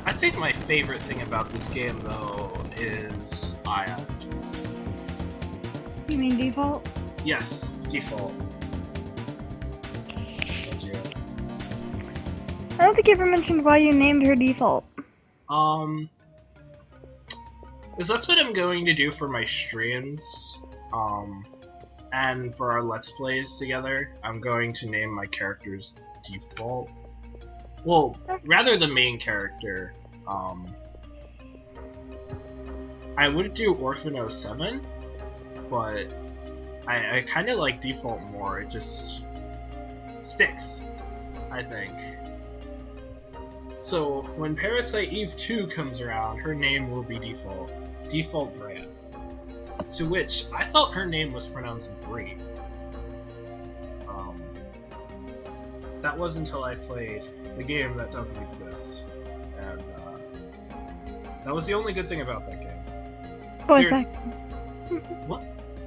I think my favorite thing about this game, though, is Aya. You mean default? Yes, default. Thank you. I don't think you ever mentioned why you named her default. Because that's what I'm going to do for my streams, and for our Let's Plays together. I'm going to name my characters default. Well, rather the main character, I would do Orphan 07, but I kind of like Default more. It just sticks, I think. So when Parasite Eve 2 comes around, her name will be Default. Default Brand. To which I thought her name was pronounced Brie. That was until I played the game that doesn't exist, and that was the only good thing about that game. Voice acting. What?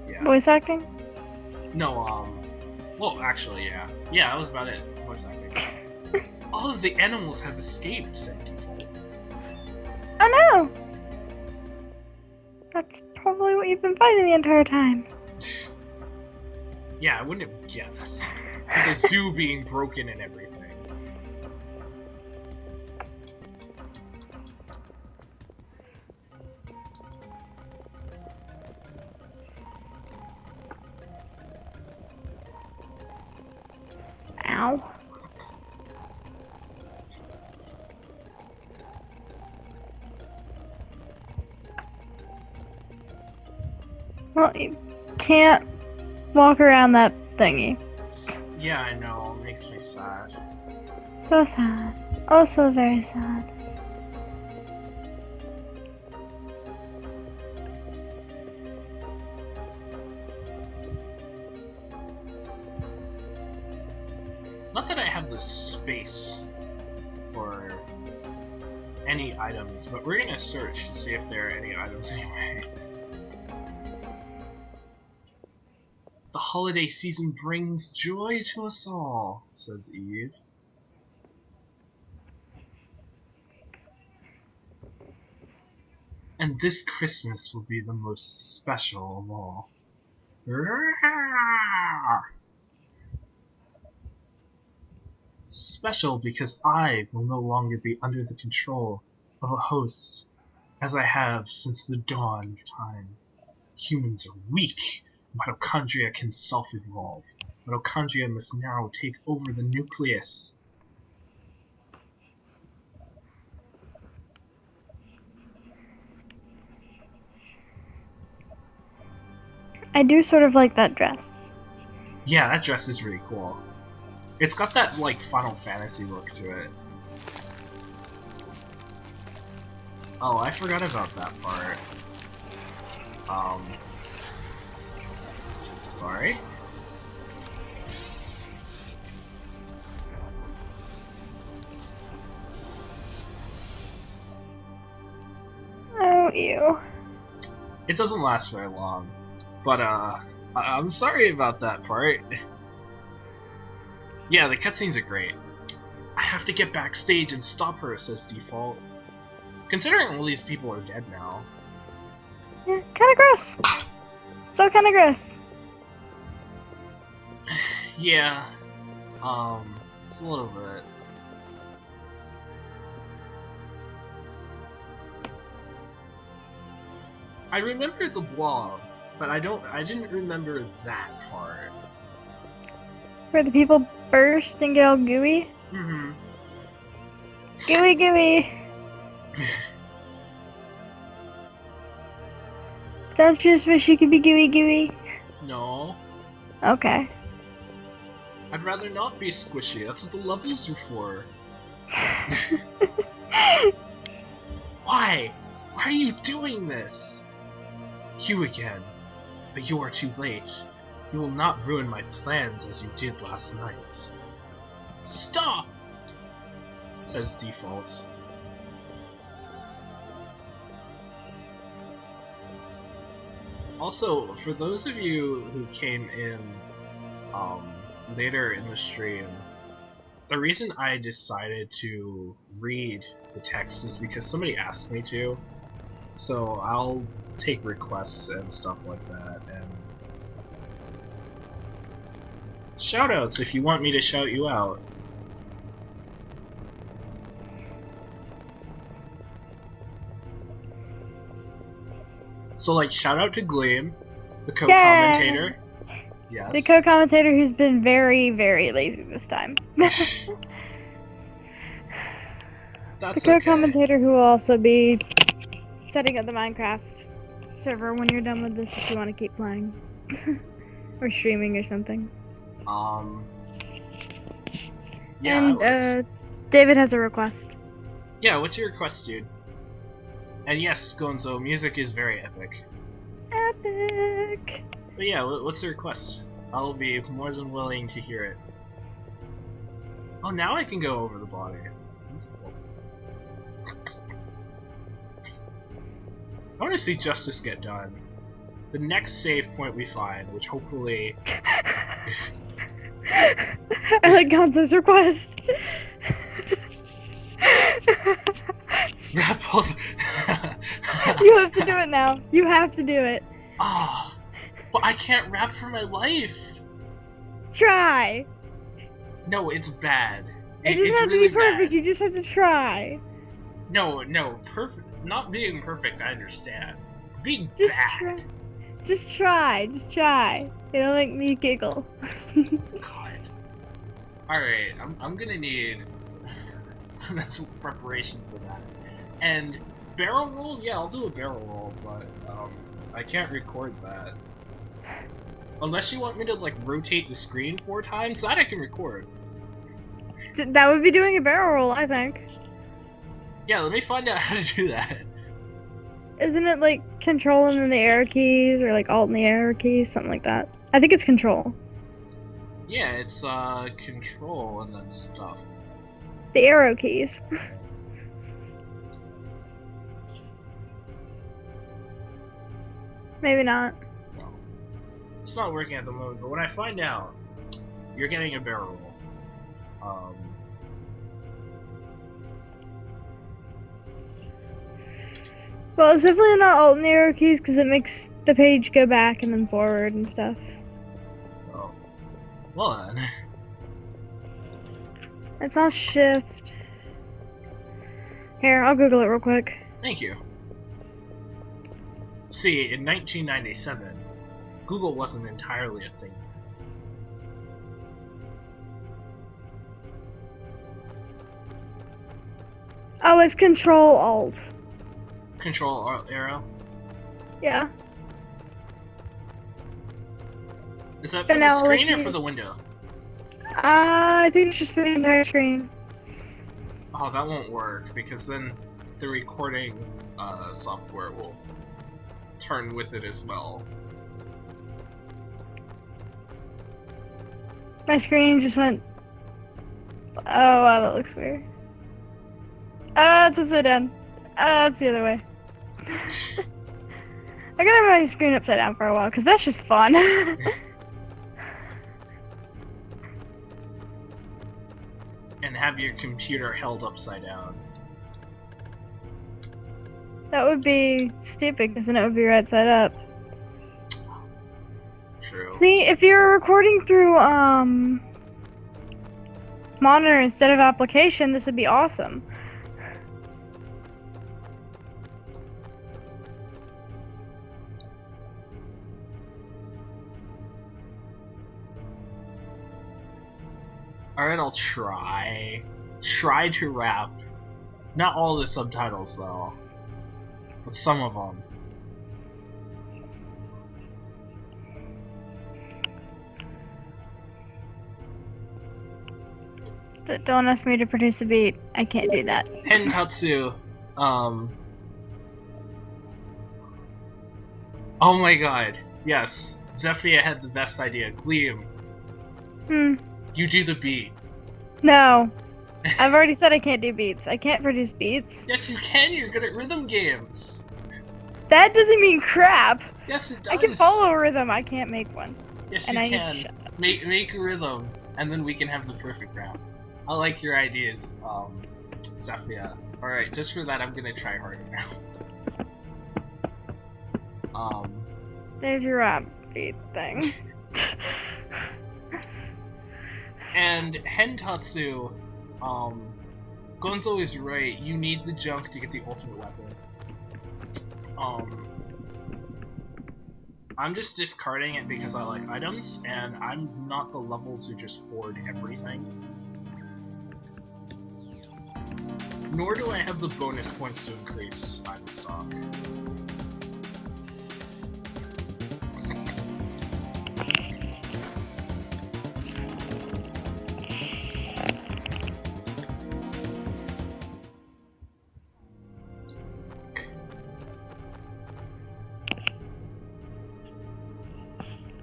Yeah. Voice acting? No, well, actually, yeah. Yeah, that was about it. Voice acting. All of the animals have escaped, said Default. Oh no! That's probably what you've been fighting the entire time. Yeah, I wouldn't have guessed. With the zoo being broken and everything. Ow. Well, you can't walk around that thingy. Yeah, I know. It makes me sad. So sad. Also very sad. Not that I have the space for any items, but we're gonna search to see if there are any items anyway. The holiday season brings joy to us all, says Eve. And this Christmas will be the most special of all. Special because I will no longer be under the control of a host, as I have since the dawn of time. Humans are weak. Mitochondria can self-evolve. Mitochondria must now take over the nucleus. I do sort of like that dress. Yeah, that dress is really cool. It's got that, like, Final Fantasy look to it. Oh, I forgot about that part. Sorry? Oh, ew. It doesn't last very long. But, I'm sorry about that part. Yeah, the cutscenes are great. I have to get backstage and stop her, says Default. Considering all these people are dead now. Yeah, kinda gross. Still kinda gross. Yeah. It's a little bit. I remember the blob, but I didn't remember that part. Where the people burst and get all gooey? Mm-hmm. Gooey gooey! Don't you just wish you could be gooey gooey? No. Okay. I'd rather not be squishy. That's what the levels are for. Why? Why are you doing this? You again. But you are too late. You will not ruin my plans as you did last night. Stop! Says Default. Also, for those of you who came in later in the stream, the reason I decided to read the text is because somebody asked me to. So I'll take requests and stuff like that, and shoutouts if you want me to shout you out. So, like, shout out to Gleam, the co-commentator. Yes. The co-commentator who's been very, very lazy this time. That's The co-commentator who will also be setting up the Minecraft server when you're done with this if you want to keep playing. Or streaming or something. Yeah, And that works. David has a request. Yeah, what's your request, dude? And yes, Gonzo, music is very epic. Epic! But yeah, what's the request? I'll be more than willing to hear it. Oh, now I can go over the body. That's cool. I want to see justice get done. The next save point we find, which hopefully... I like Gonzo's request. Wrap all You have to do it now. You have to do it. Ah, but I can't rap for my life. Try. No, it's bad. It doesn't it's have really to be perfect. bad. You just have to try. No, perfect. Not being perfect, I understand. Being Just bad. try. Just try. Just try. It'll make me giggle. God. Alright, I'm gonna need some preparation for that. And barrel roll? Yeah, I'll do a barrel roll, but I can't record that. Unless you want me to like rotate the screen 4 times, that I can record. That would be doing a barrel roll, I think. Yeah, let me find out how to do that. Isn't it like control and then the arrow keys, or like alt and the arrow keys, something like that? I think it's control. Yeah, it's control and then stuff. The arrow keys. Maybe not. No. It's not working at the moment, but when I find out, you're getting a barrel roll. Well, it's definitely not alt and the arrow keys because it makes the page go back and then forward and stuff. Oh. Well then. It's not shift. Here, I'll Google it real quick. Thank you. See, in 1997, Google wasn't entirely a thing. Oh, it's control alt. Control Alt arrow? Yeah. Is that But for the now, screen or let's for the see. window? I think it's just for the entire screen. Oh, that won't work, because then the recording software will turn with it as well. My screen just went... Oh, wow, that looks weird. It's upside down. It's the other way. I gotta have my screen upside down for a while, because that's just fun. And have your computer held upside down. That would be stupid, because then it would be right side up. True. See, if you're recording through, monitor instead of application, this would be awesome. Alright, I'll try. Try to rap. Not all the subtitles, though. But some of them. Don't ask me to produce a beat. I can't do that. Hentatsu, oh my god, yes. Zephyr had the best idea. Gleam, you do the beat. No. I've already said I can't do beats. I can't produce beats. Yes, you can, you're good at rhythm games. That doesn't mean crap. Yes, it does. I can follow a rhythm. I can't make one. Yes, and you I can. Make a rhythm, and then we can have the perfect rap. I like your ideas, Zephyr. Alright, just for that, I'm gonna try harder now. There's your rap beat thing. And Hentatsu, Gonzo is right, you need the junk to get the ultimate weapon. I'm just discarding it because I like items, and I'm not the level to just hoard everything. Nor do I have the bonus points to increase item stock.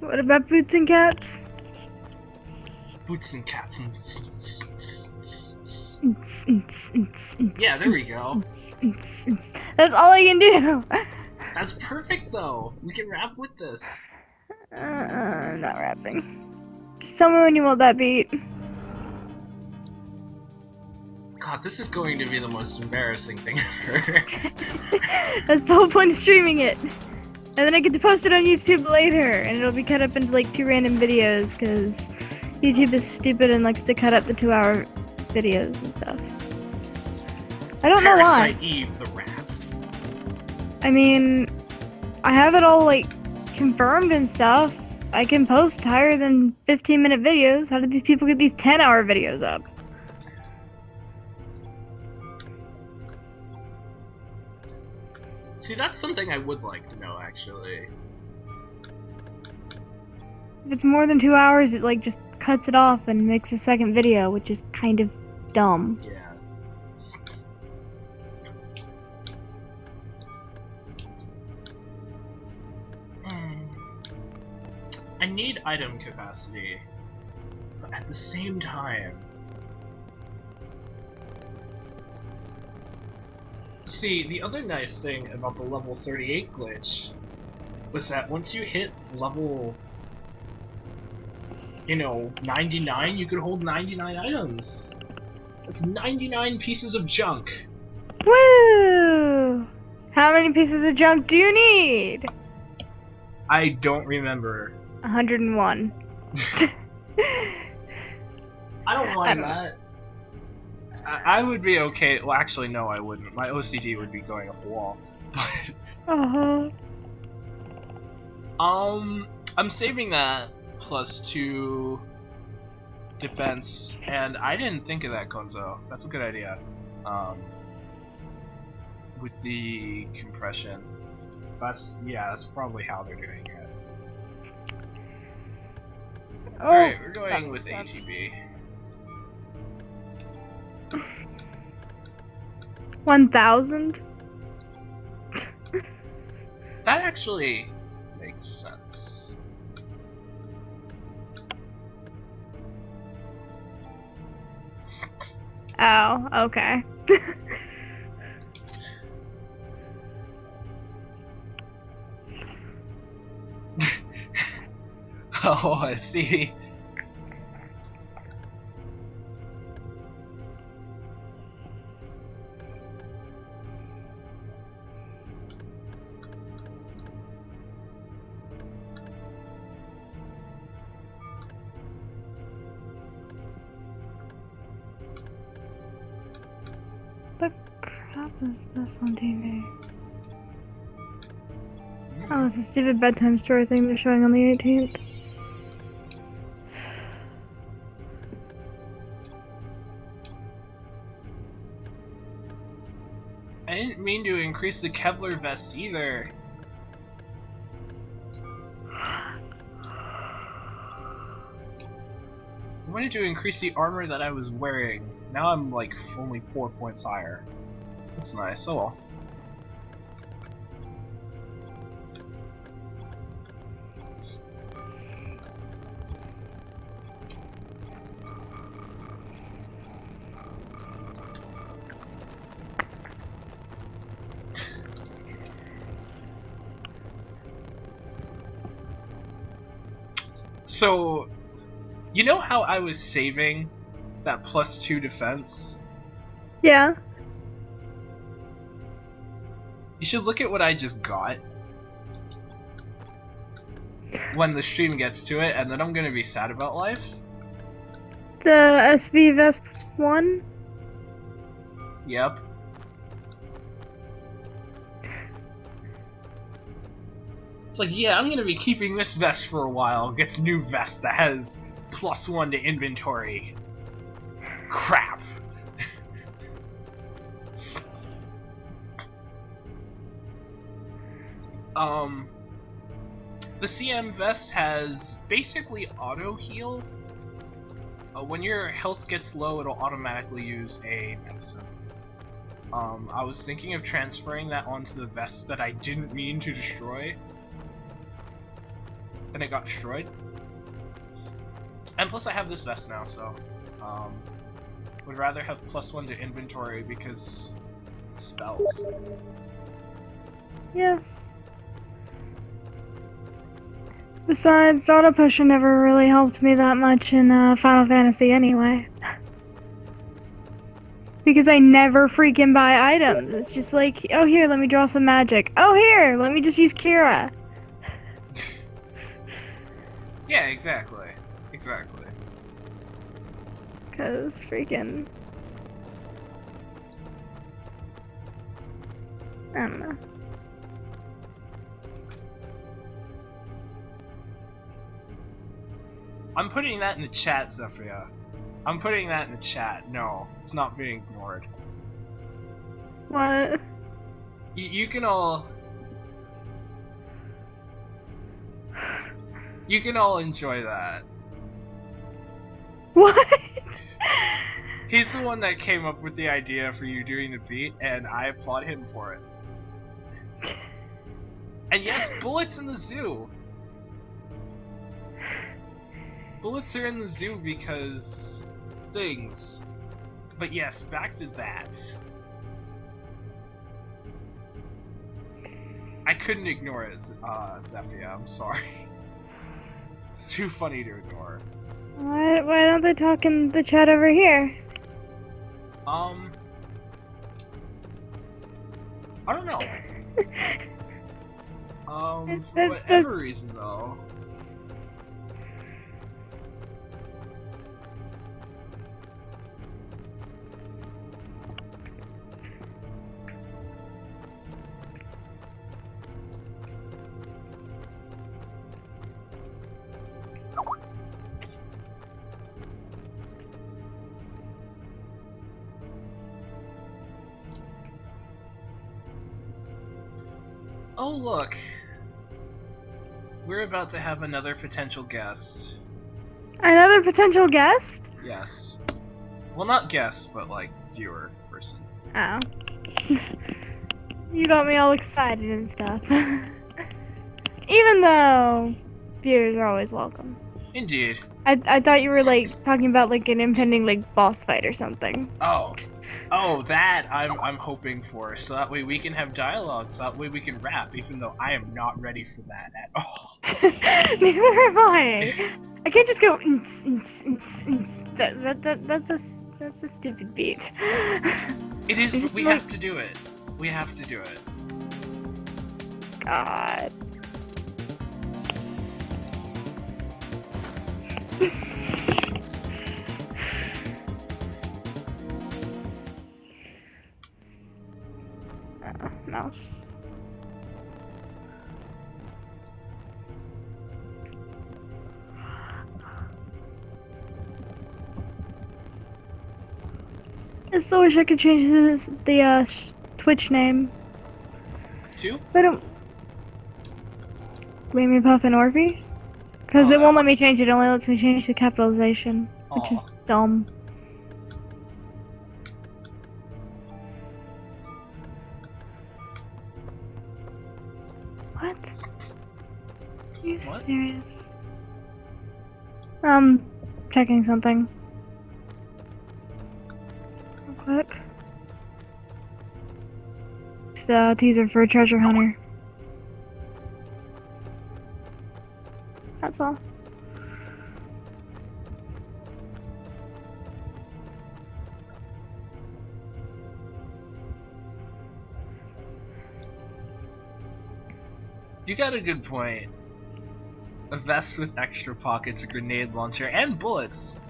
What about boots and cats? Boots and cats. Yeah, there we go. That's all I can do. That's perfect though. We can rap with this. I'm not rapping. Just tell me when you want that beat. God, this is going to be the most embarrassing thing ever. That's the whole point of streaming it. And then I get to post it on YouTube later, and it'll be cut up into like 2 random videos, because YouTube is stupid and likes to cut up the 2-hour videos and stuff. I don't know why. Parasite Eve, the rap. I mean, I have it all like confirmed and stuff. I can post higher than 15-minute videos. How did these people get these 10-hour videos up? See, that's something I would like to know, actually. If it's more than 2 hours, it like just cuts it off and makes a second video, which is kind of dumb. Yeah. I need item capacity, but at the same time... See, the other nice thing about the level 38 glitch was that once you hit level, 99, you could hold 99 items. That's 99 pieces of junk. Woo! How many pieces of junk do you need? I don't remember. 101. I don't mind that. I would be okay. Well, actually, no, I wouldn't. My OCD would be going up the wall. But I'm saving that +2 defense, and I didn't think of that, Konzo. That's a good idea. With the compression, that's probably how they're doing it. Oh, alright, we're going with ATB. 1,000? That actually makes sense. Oh, okay. Oh, I see. What the crap is this on TV? Oh, it's a stupid bedtime story thing they're showing on the 18th. I didn't mean to increase the Kevlar vest either. I wanted to increase the armor that I was wearing. Now I'm like only 4 points higher. That's nice. Oh well. So, you know how I was saving that +2 defense? Yeah. You should look at what I just got when the stream gets to it, and then I'm gonna be sad about life. The SB Vesp 1? Yep. It's like, yeah, I'm gonna be keeping this vest for a while. Gets new vest that has +1 to inventory. Crap. The CM vest has basically auto heal. When your health gets low, it'll automatically use a medicine. I was thinking of transferring that onto the vest that I didn't mean to destroy. and it got destroyed. And plus I have this vest now, so would rather have +1 to inventory because spells. Yes. Besides, auto pusher never really helped me that much in Final Fantasy anyway. Because I never freaking buy items. It's just like, oh here, let me draw some magic. Oh here, let me just use Kira. Yeah, exactly. Exactly. Cause freaking... I don't know. I'm putting that in the chat, Zephyria. I'm putting that in the chat. No, it's not being ignored. What? You can all... You can all enjoy that. What? He's the one that came up with the idea for you doing the beat, and I applaud him for it. And yes, bullets in the zoo! Bullets are in the zoo because... things. But yes, back to that. I couldn't ignore it, Zephyria, I'm sorry. It's too funny to ignore. Why don't they talk in the chat over here? I don't know. For whatever reason though. Oh look, we're about to have another potential guest. Another potential guest? Yes. Well, not guest, but like viewer person. Oh. You got me all excited and stuff. Even though viewers are always welcome. Indeed. I thought you were like talking about like an impending like boss fight or something. Oh, that I'm hoping for, so that way we can have dialogue, so that way we can rap, even though I am not ready for that at all. Neither am I. I can't just go. That's a stupid beat. It is. We have to do it. We have to do it. God. Mouse. I still wish I could change the Twitch name. Two? But Gleamy Puff and Orphie? Because it won't let me change it, only lets me change the capitalization. Which is dumb. What? Are you serious? Checking something. Real quick. Just a teaser for a treasure hunter. That's all. You got a good point. A vest with extra pockets, a grenade launcher, and bullets.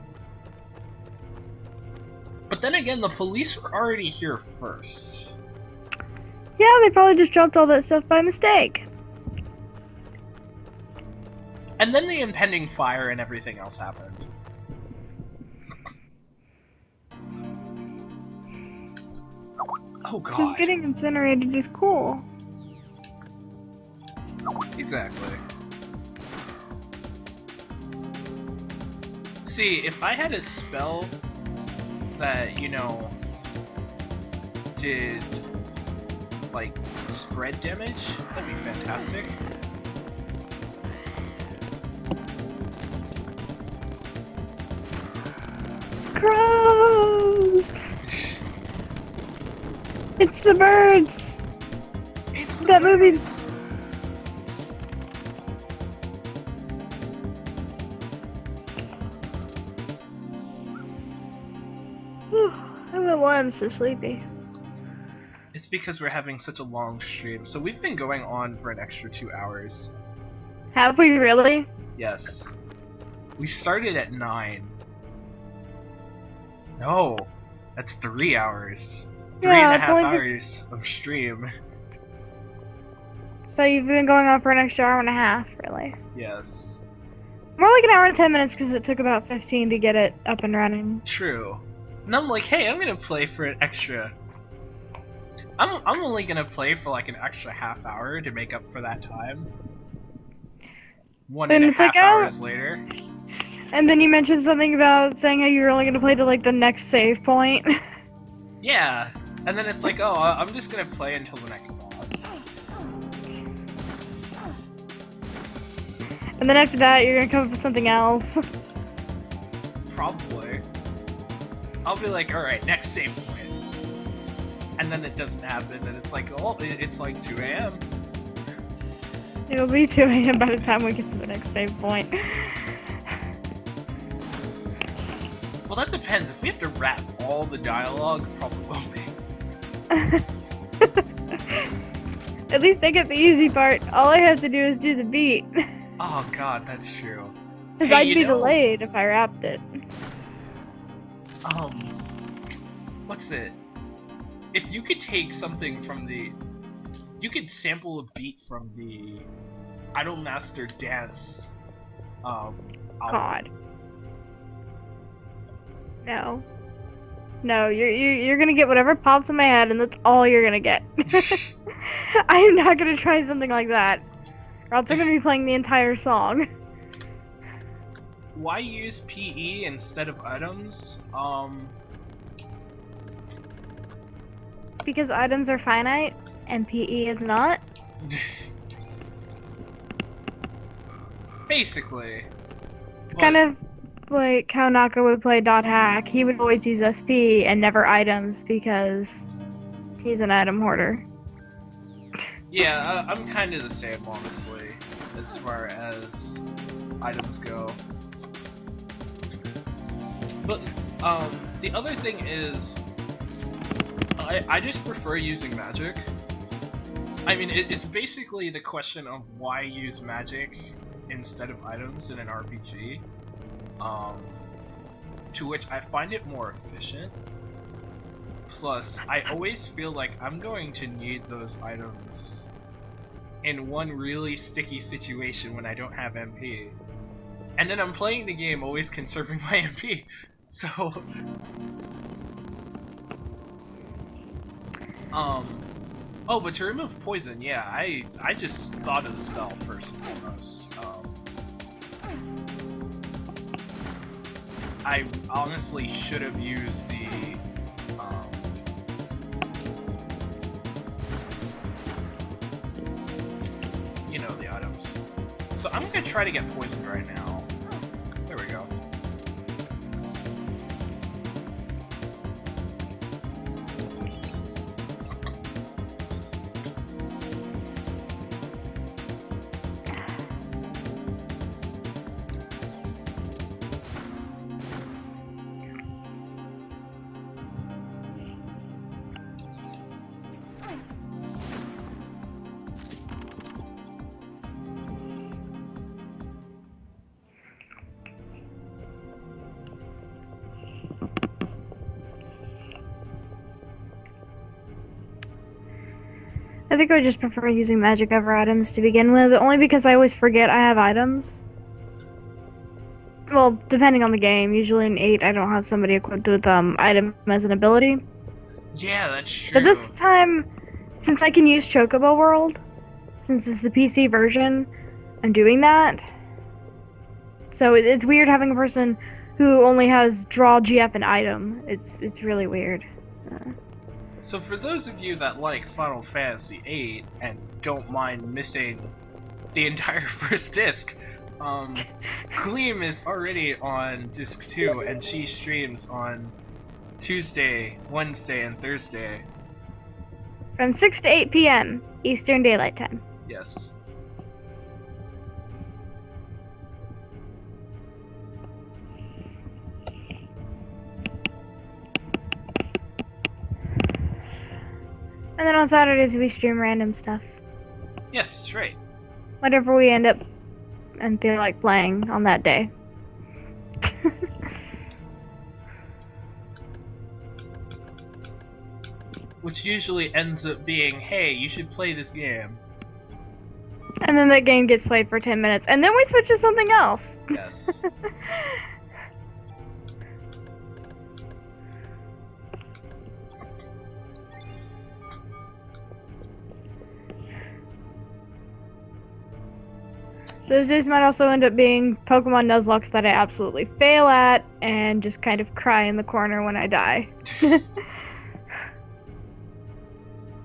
But then again, the police were already here first. Yeah, they probably just dropped all that stuff by mistake. And then the impending fire and everything else happened. Oh god. Because getting incinerated is cool. Exactly. See, if I had a spell that, you know, did, like, spread damage, that'd be fantastic. birds! It's the birds! It's the That movie. birds. I don't know why I'm so sleepy. It's because we're having such a long stream. So we've been going on for an extra 2 hours. Have we really? Yes. We started at 9. No, that's 3 hours. Three and Yeah, a it's half only hours of stream. So you've been going on for an extra hour and a half, really? Yes. More like an hour and 10 minutes because it took about 15 to get it up and running. True. And I'm like, hey, I'm gonna play for an extra. I'm only gonna play for like an extra half hour to make up for that time. One and And a it's like, half oh. hours later. And then you mentioned something about saying how you were only going to play to like the next save point. Yeah. And then it's like, oh, I'm just gonna play until the next boss. And then after that, you're going to come up with something else. Probably. I'll be like, alright, next save point. And then it doesn't happen, and it's like, oh, it's like 2 a.m. It'll be 2 a.m. by the time we get to the next save point. Well, that depends. If we have to rap all the dialogue, probably won't be. At least I get the easy part. All I have to do is do the beat. Oh god, that's true. Because Hey, I'd you be know- delayed if I rapped it. What's it? If you could take something from the... You could sample a beat from the Idolmaster Dance, album. God. No. No, you're gonna get whatever pops in my head, and that's all you're gonna get. I am not gonna try something like that. Or else I'm gonna be playing the entire song. Why use PE instead of items? Because items are finite, and PE is not. Basically. It's kind of like how Naka would play dot hack. He would always use SP and never items because he's an item hoarder. Yeah, I'm kind of the same, honestly, as far as items go. But, the other thing is, I just prefer using magic. I mean, it's basically the question of why use magic instead of items in an RPG. To which I find it more efficient. Plus, I always feel like I'm going to need those items in one really sticky situation when I don't have MP. And then I'm playing the game always conserving my MP. So... Oh, but to remove poison, yeah, I just thought of the spell first and foremost. I honestly should have used the, you know, the items. So I'm gonna try to get poisoned right now. There we go. I think I would just prefer using magic over items to begin with, only because I always forget I have items. Well, depending on the game, usually in 8 I don't have somebody equipped with item as an ability. Yeah, that's true. But this time, since I can use Chocobo World, since it's the PC version, I'm doing that. So it's weird having a person who only has draw, GF, and item. It's really weird. So for those of you that like Final Fantasy VIII and don't mind missing the entire first disc, Gleam is already on disc 2 and she streams on Tuesday, Wednesday, and Thursday. From 6 to 8 p.m. Eastern Daylight Time. Yes. And then on Saturdays we stream random stuff. Yes, that's right. Whatever we end up and feel like playing on that day. Which usually ends up being, hey, you should play this game. And then that game gets played for 10 minutes, and then we switch to something else. Yes. Those days might also end up being Pokemon Nuzlocke that I absolutely fail at, and just kind of cry in the corner when I die.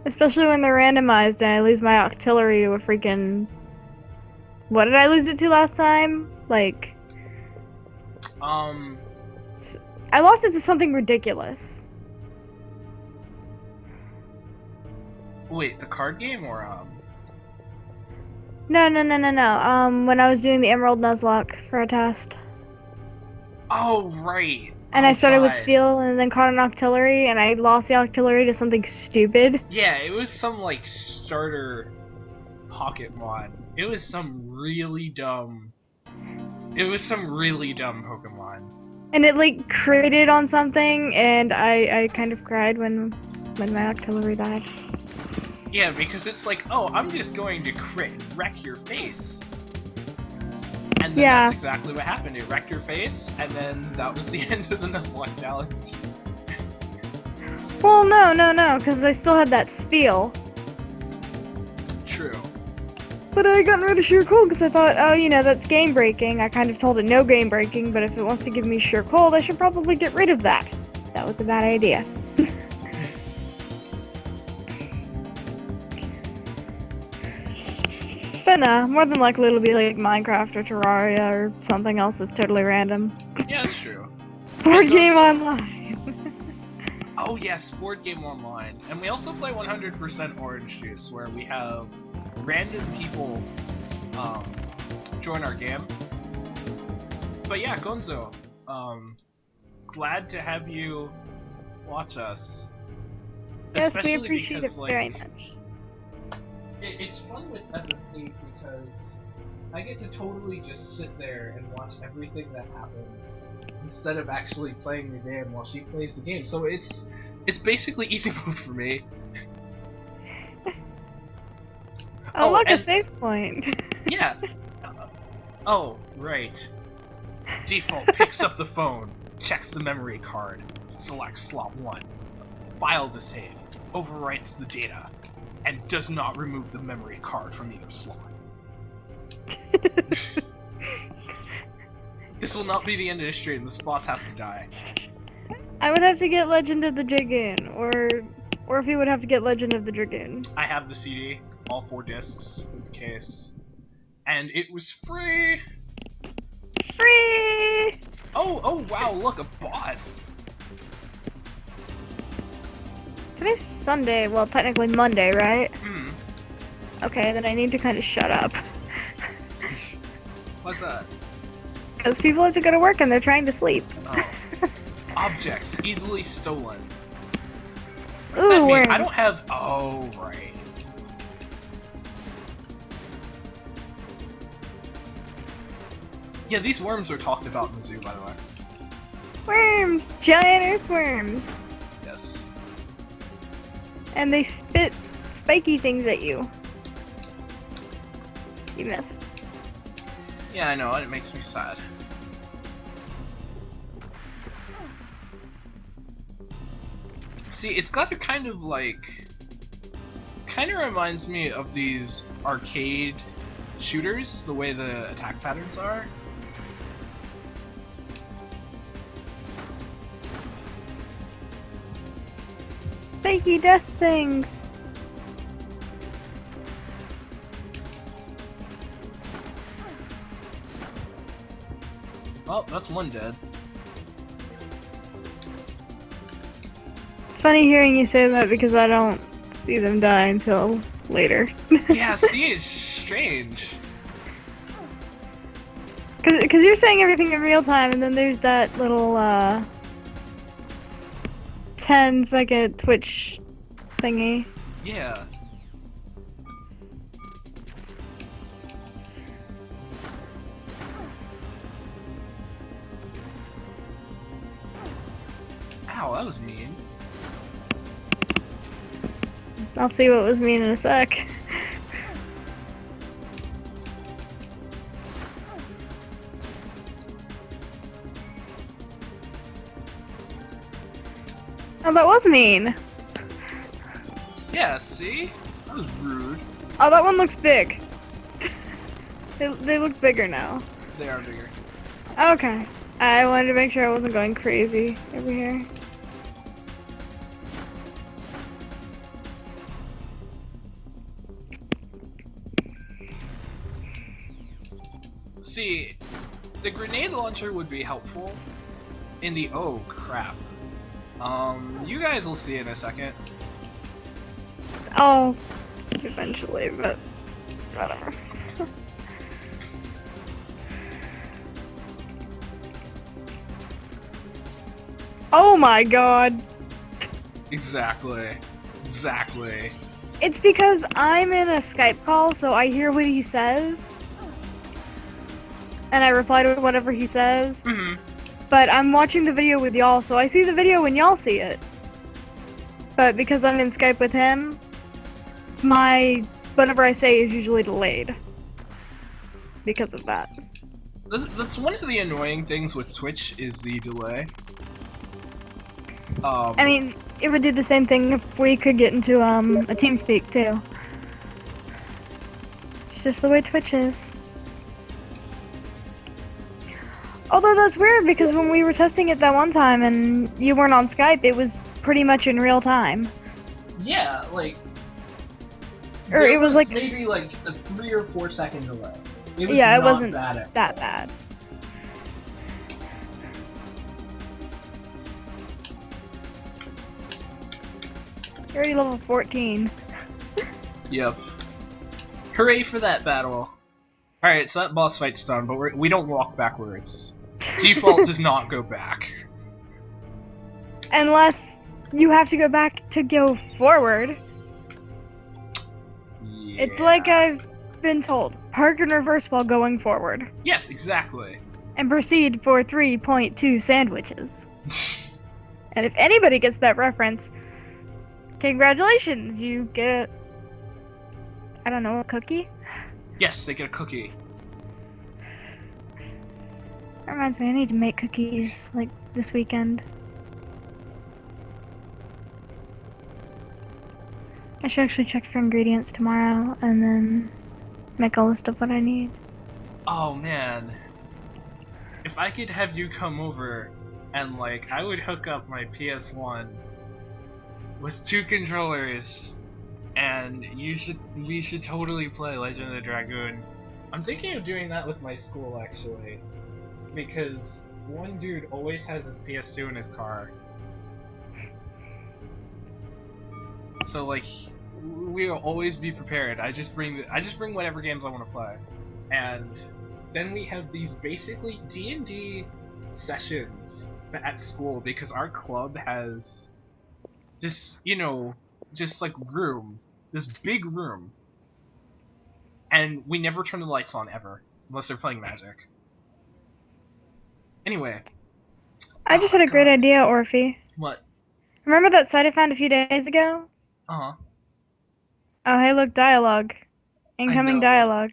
Especially when they're randomized and I lose my Octillery to a freaking... What did I lose it to last time? Like... I lost it to something ridiculous. Wait, the card game or No. When I was doing the Emerald Nuzlocke for a test. Oh, right. And oh, I started with God. Spiel and then caught an Octillery, and I lost the Octillery to something stupid. Yeah, it was some, like, starter Pokémon. It was some really dumb... It was some really dumb Pokemon. And it, like, critted on something, and I kind of cried when my Octillery died. Yeah, because it's like, oh, I'm just going to crit and wreck your face. And then Yeah. that's exactly what happened. It wrecked your face, and then that was the end of the Nuzlocke challenge. Well, no, because I still had that Spiel. True. But I got rid of Sheer Cold because I thought, oh, you know, that's game breaking. I kind of told it no game breaking, but if it wants to give me Sheer Cold, I should probably get rid of that. That was a bad idea. But no, more than likely it'll be like Minecraft or Terraria or something else that's totally random. Yeah, that's true. Board Game Online. Oh yes, Board Game Online. And we also play 100% Orange Juice, where we have random people join our game. But yeah, Gonzo, glad to have you watch us. Yes, we Especially appreciate because, it like, very much. It's fun with FFP because I get to totally just sit there and watch everything that happens instead of actually playing the game while she plays the game. So it's basically easy mode for me. Oh, look, a and- save point. Yeah. Oh, right. Default picks up the phone, checks the memory card, selects slot 1, file to save, overwrites the data, and does not remove the memory card from either slot. This will not be the end of the stream. This boss has to die. I would have to get Legend of the Dragoon, or if he would have to get Legend of the Dragoon. I have the CD, all 4 discs with the case, and it was free. Free! Oh wow! Look, a boss. Today's Sunday, well, technically Monday, right? Hmm. Okay, then I need to kind of shut up. What's that? Because people have to go to work and they're trying to sleep. Oh. Objects easily stolen. What does Ooh, that mean? worms. I don't have. Oh right. Yeah, these worms are talked about in the zoo, by the way. Worms! Giant earthworms! Yes. And they spit spiky things at you. You missed. Yeah, I know, and it makes me sad. See, it's got a kind of like... Kind of reminds me of these arcade shooters, the way the attack patterns are. Spiky death things! Well, that's one dead. funny hearing you say that because I don't see them die until later. Yeah, see, it's strange. Cause you're saying everything in real time, and then there's that little 10-second Twitch thingy. Yeah. Ow, that was mean. I'll see what was mean in a sec. Oh, that was mean. Yeah, see? That was rude. Oh, that one looks big. They look bigger now. They are bigger. Okay. I wanted to make sure I wasn't going crazy over here. See, the grenade launcher would be helpful in the— oh crap. You guys will see in a second. Oh, eventually, but whatever. Oh my god. Exactly. Exactly. It's because I'm in a Skype call, so I hear what he says. And I reply to whatever he says. Mm-hmm. But I'm watching the video with y'all, so I see the video when y'all see it. But because I'm in Skype with him, my whatever I say is usually delayed. Because of that. That's one of the annoying things with Twitch is the delay. I mean, it would do the same thing if we could get into a TeamSpeak too. It's just the way Twitch is. Although that's weird because when we were testing it that one time and you weren't on Skype, it was pretty much in real time. Yeah, like. Or it was like maybe like a 3 or 4 second delay. It wasn't bad that bad. You're already level 14. Yep. Hooray for that battle. Alright, so that boss fight's done, but we don't walk backwards. Default does not go back. Unless you have to go back to go forward. Yeah. It's like I've been told. Park and reverse while going forward. Yes, exactly. And proceed for 3.2 sandwiches. And if anybody gets that reference, congratulations, you get, I don't know, a cookie? Yes, they get a cookie. That reminds me, I need to make cookies, like, this weekend. I should actually check for ingredients tomorrow, and then make a list of what I need. Oh man. If I could have you come over, and like, I would hook up my PS1 with 2 controllers, and we should totally play Legend of the Dragoon. I'm thinking of doing that with my school actually, because one dude always has his PS2 in his car. So like, we'll always be prepared. I just bring whatever games I want to play, and then we have these basically D&D sessions at school because our club has just, you know, just like this big room, and we never turn the lights on ever unless they're playing Magic. Anyway, I just had a great idea, Orphie. What? Remember that site I found a few days ago? Uh-huh. Oh, hey, look, dialogue. Incoming dialogue.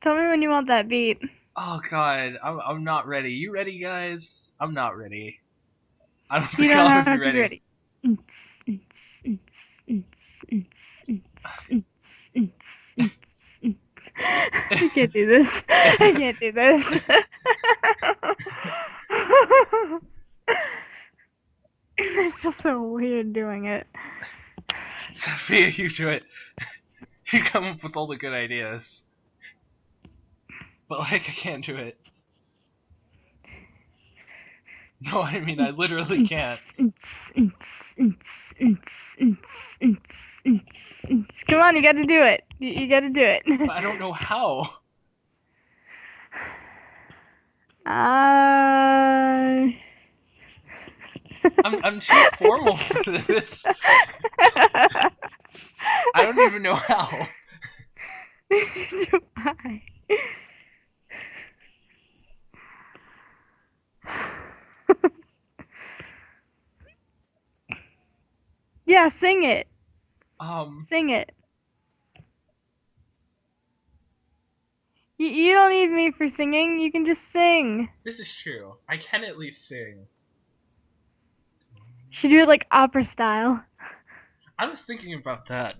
Tell me when you want that beat. Oh god, I'm not ready. You ready, guys? I'm not ready. I don't You think don't I'll have be to be ready. I can't do this. I can't do this. I feel so weird doing it. Sophia, you do it. You come up with all the good ideas. But like, I can't do it. No, I mean, I literally can't. Come on, you gotta do it. You gotta do it. But I don't know how. Uh... I'm too formal for this. I don't even know how. Do I? Yeah, sing it. Sing it. You don't need me for singing. You can just sing. This is true. I can at least sing. You should do it like opera style. I was thinking about that.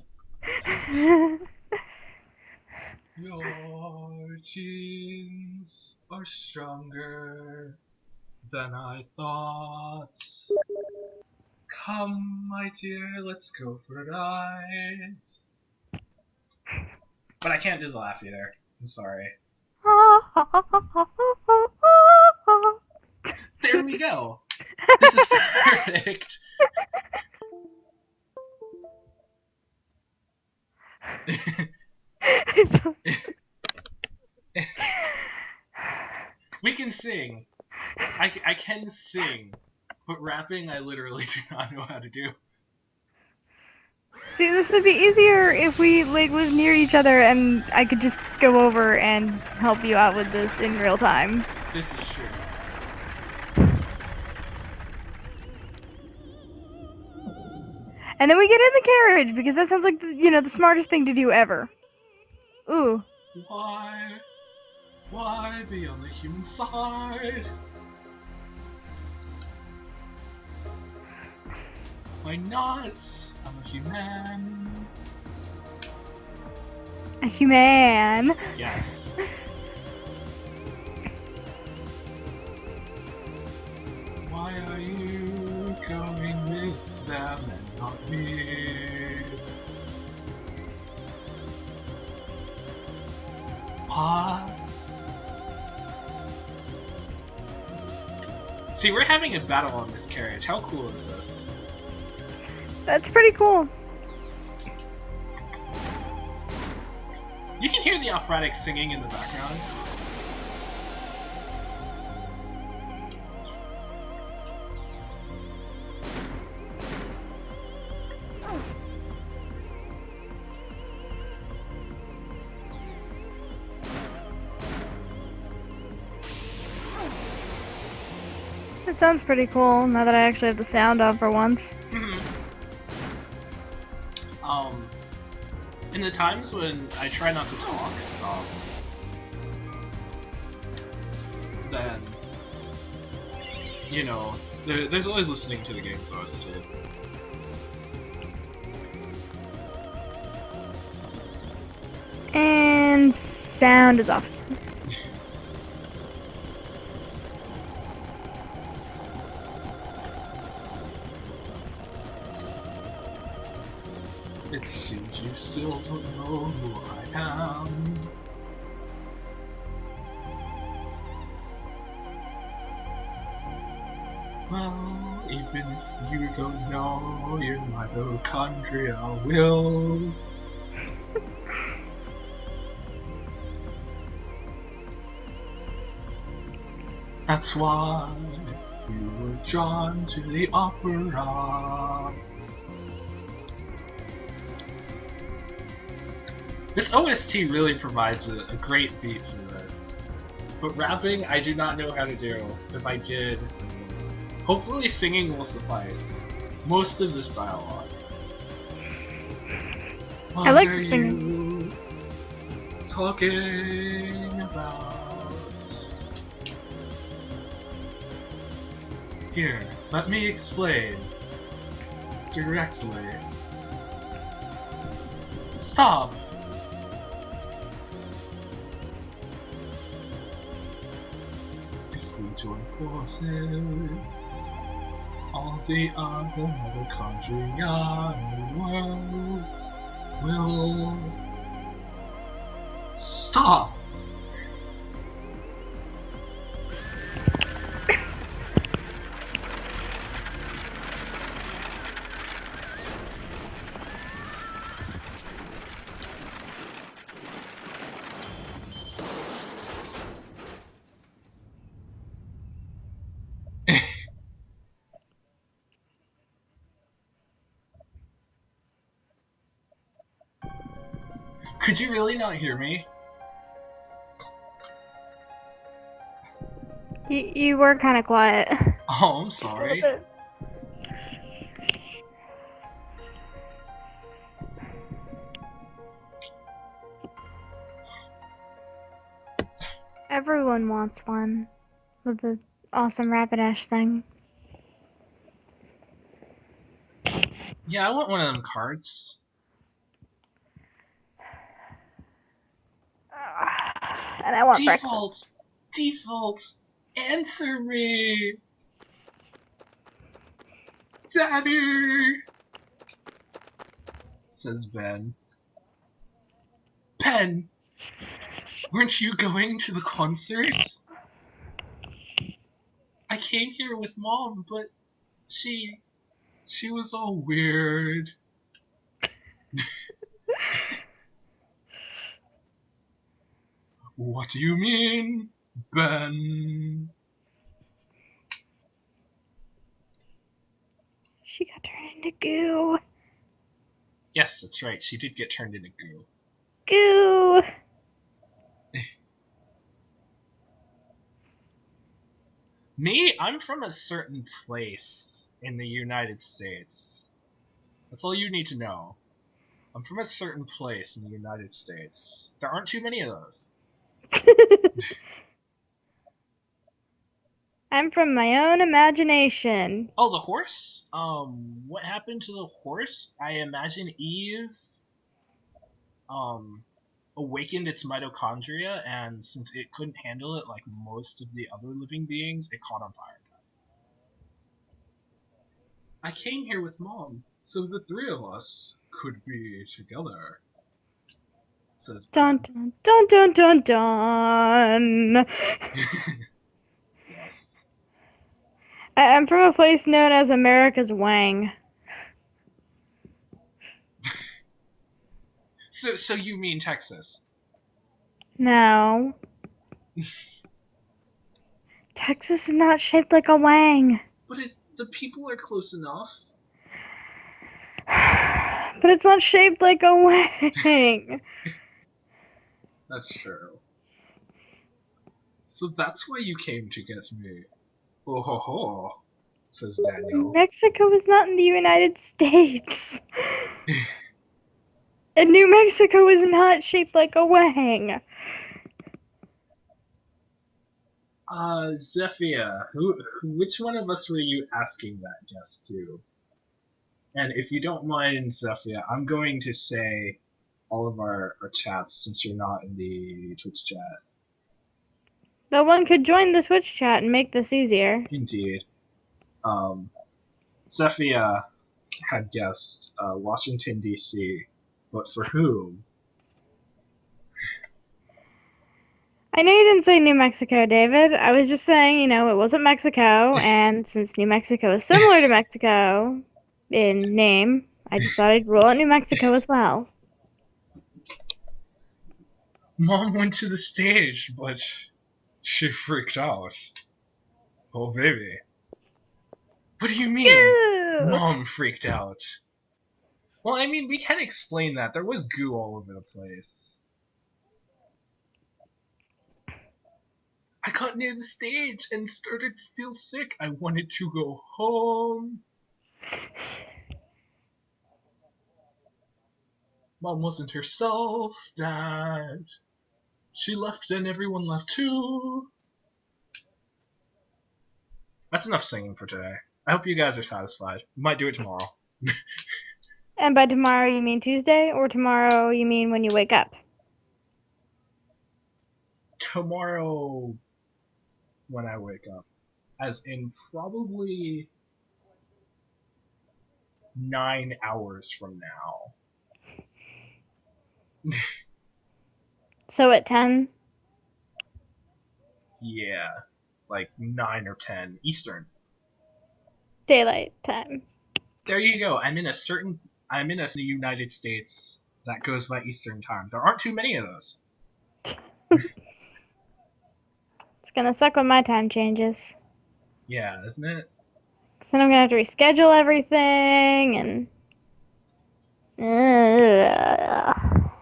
Your genes are stronger than I thought. Come, my dear, let's go for a ride. But I can't do the laugh either. I'm sorry. There we go. This is perfect. We can sing. I can sing. But rapping, I literally do not know how to do. See, this would be easier if we like lived near each other and I could just go over and help you out with this in real time. This is true. And then we get in the carriage because that sounds like the smartest thing to do ever. Ooh. Why be on the human side? Why not? I'm a human. A human. Yes. Why are you going with them and not me? What? See, we're having a battle on this carriage. How cool is this? That's pretty cool. You can hear the operatic singing in the background. That sounds pretty cool now that I actually have the sound on for once. In the times when I try not to talk, then, there's always listening to the game's OST. And sound is off. It seems you still don't know who I am. Well, even if you don't know, you're my mitochondria will. That's why you were drawn to the opera. This OST really provides a great beat for this. But rapping, I do not know how to do. If I did, hopefully singing will suffice. Most of this dialogue. I like What are singing. you talking about? Here, let me explain. Directly. Stop! If we join forces, all the other mitochondria worlds will stop! Could you really not hear me? You were kind of quiet. Oh, I'm Just a little sorry. bit. Everyone wants one with the awesome Rapidash thing. Yeah, I want one of them cards. And I want Default! breakfast. Default! Answer me! Daddy! Says Ben. Ben! Weren't you going to the concert? I came here with Mom, but she was all weird. What do you mean, Ben? She got turned into goo. Yes, that's right, she did get turned into goo. Goo! Me, I'm from a certain place in the United States. That's all you need to know. I'm from a certain place in the United States. There aren't too many of those. I'm from my own imagination. Oh, the horse? What happened to the horse? I imagine Eve, um, awakened its mitochondria, and since it couldn't handle it like most of the other living beings, it caught on fire. I came here with Mom, so the three of us could be together, says Dun Ben. dun dun dun dun dun. Yes. I'm from a place known as America's Wang. So you mean Texas? No. Texas is not shaped like a wang. But the people are close enough. But it's not shaped like a wang. That's true. So that's why you came to get me. Oh ho ho, says Daniel. Mexico is not in the United States. And New Mexico is not shaped like a wang. Zephyr, which one of us were you asking that guess to? And if you don't mind, Zephyr, I'm going to say all of our chats since you're not in the Twitch chat. Though one could join the Twitch chat and make this easier. Indeed. Zephyr had guessed Washington, D.C., but for whom? I know you didn't say New Mexico, David. I was just saying, it wasn't Mexico, and since New Mexico is similar to Mexico in name, I just thought I'd rule out New Mexico as well. Mom went to the stage, but she freaked out. Oh, baby. What do you mean? Goo! Mom freaked out. Well, I mean, we can explain that. There was goo all over the place. I got near the stage and started to feel sick. I wanted to go home. Mom wasn't herself, Dad. She left and everyone left too. That's enough singing for today. I hope you guys are satisfied. We might do it tomorrow. And by tomorrow, you mean Tuesday? Or tomorrow, you mean when you wake up? Tomorrow, when I wake up. As in probably 9 hours from now. So at 10? Yeah, like 9 or 10 Eastern. Daylight time. There you go. I'm in a United States that goes by Eastern time. There aren't too many of those. It's gonna suck when my time changes. Yeah, isn't it? Because then I'm gonna have to reschedule everything and.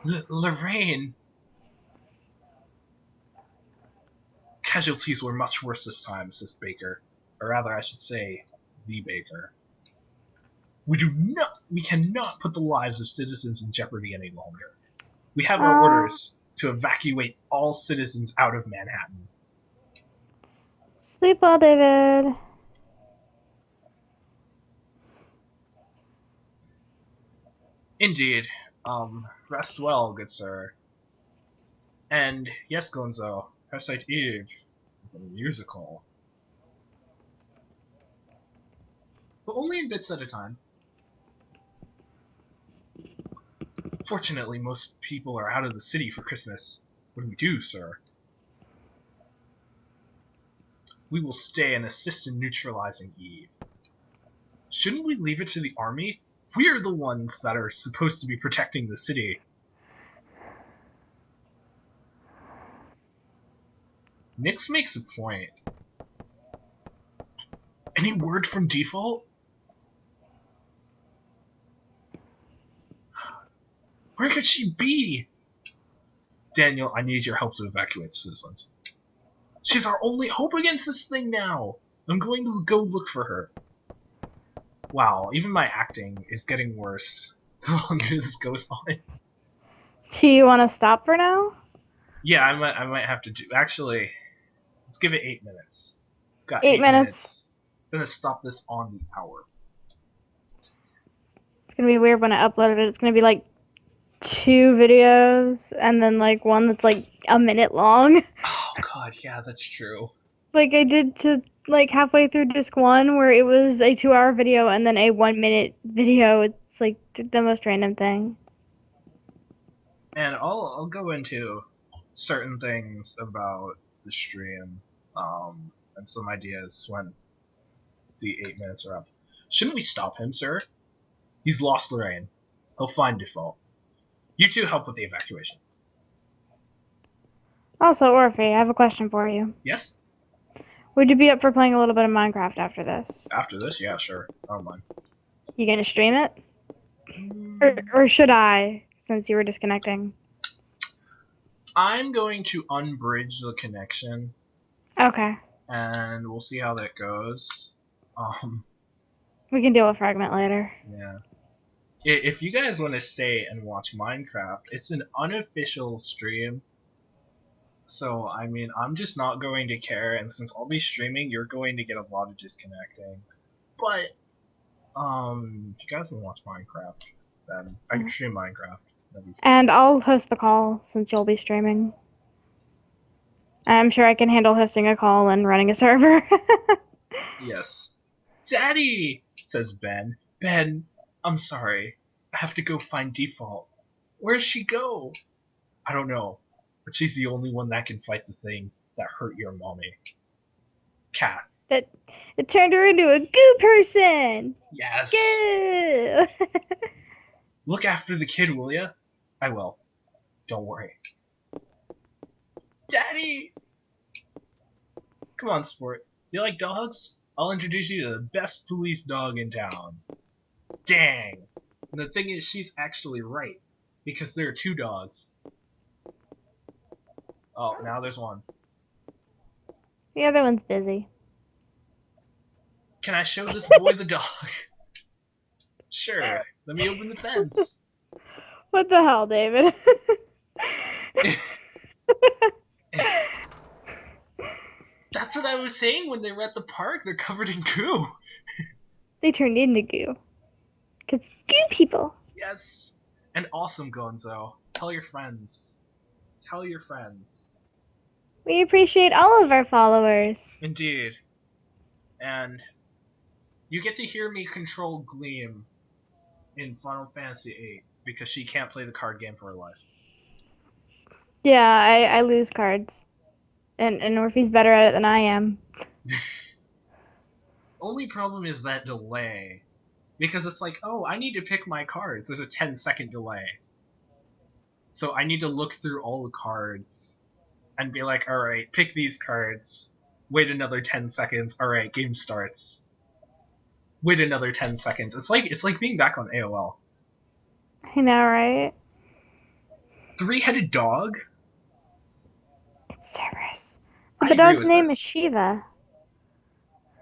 Lorraine! Casualties were much worse this time, says Baker. Or rather, I should say, the Baker. We cannot put the lives of citizens in jeopardy any longer. We have our Uh, orders to evacuate all citizens out of Manhattan. Sleep well, David. Indeed. Rest well, good sir. And yes, Gonzo, Parasite Eve, the musical. But only in bits at a time. Fortunately, most people are out of the city for Christmas. What do we do, sir? We will stay and assist in neutralizing Eve. Shouldn't we leave it to the army? We're the ones that are supposed to be protecting the city. Nix makes a point. Any word from Default? Where could she be? Daniel, I need your help to evacuate citizens. She's our only hope against this thing now. I'm going to go look for her. Wow, even my acting is getting worse the longer this goes on. Do you want to stop for now? Yeah, I might have to do. Actually, let's give it 8 minutes. Got 8 8 minutes. minutes. I'm gonna stop this on the hour. It's gonna be weird when I upload it. It's gonna be like 2 videos and then like one that's like a minute long. Oh god, yeah, that's true. Like I did to like halfway through disc 1 where it was a 2-hour video and then a 1-minute video. It's like the most random thing. And I'll go into certain things about the stream, and some ideas when the 8 minutes are up. Shouldn't we stop him, sir? He's lost Lorraine. He'll find Default. You two help with the evacuation. Also, Orphie, I have a question for you. Yes? Would you be up for playing a little bit of Minecraft after this? After this? Yeah, sure. I don't mind. You gonna stream it? Or should I, since you were disconnecting? I'm going to unbridge the connection, Okay. and we'll see how that goes. We can deal with Fragment later. Yeah. If you guys want to stay and watch Minecraft, it's an unofficial stream. So, I mean, I'm just not going to care, and since I'll be streaming, you're going to get a lot of disconnecting. But, if you guys want to watch Minecraft, then I can stream Minecraft. And I'll host the call since you'll be streaming. I'm sure I can handle hosting a call and running a server. Yes. Daddy, says Ben. Ben, I'm sorry. I have to go find Default. Where'd she go? I don't know. But she's the only one that can fight the thing that hurt your mommy. Kath. It turned her into a goo person! Yes. Goo! Look after the kid, will ya? I will. Don't worry. Daddy! Come on, sport. You like dogs? I'll introduce you to the best police dog in town. Dang! And the thing is, she's actually right. Because there are 2 dogs. Oh, now there's one. The other one's busy. Can I show this boy the dog? Sure. Let me open the fence. What the hell, David? That's what I was saying when they were at the park. They're covered in goo. They turned into goo. Because goo people. Yes. And awesome, Gonzo. Tell your friends. Tell your friends. We appreciate all of our followers. Indeed. And you get to hear me control Gleam in Final Fantasy VIII because she can't play the card game for her life. Yeah, I lose cards. And Orphie's better at it than I am. Only problem is that delay. Because it's like, oh, I need to pick my cards. There's a 10-second delay. So I need to look through all the cards and be like, alright, pick these cards. Wait another 10 seconds. Alright, game starts. Wait another 10 seconds. It's like being back on AOL. I know, right? Three-headed dog? It's Cerberus. But I the agree dog's with name is this. Shiva.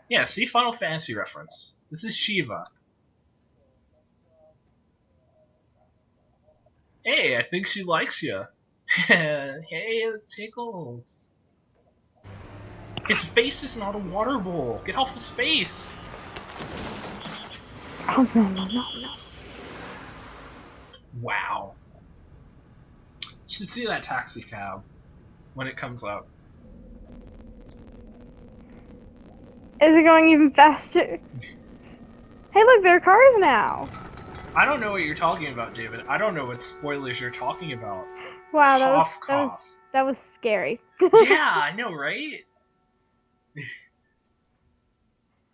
Yeah, see Final Fantasy reference. This is Shiva. Hey, I think she likes you. Hey, it tickles. His face is not a water bowl. Get off his face. Oh, no, no, no, no. Wow. You should see that taxi cab when it comes out. Is it going even faster? Hey, look, there are cars now. I don't know what you're talking about, David. I don't know what spoilers you're talking about. Wow, Cough, cough. that was scary. Yeah, I know, right?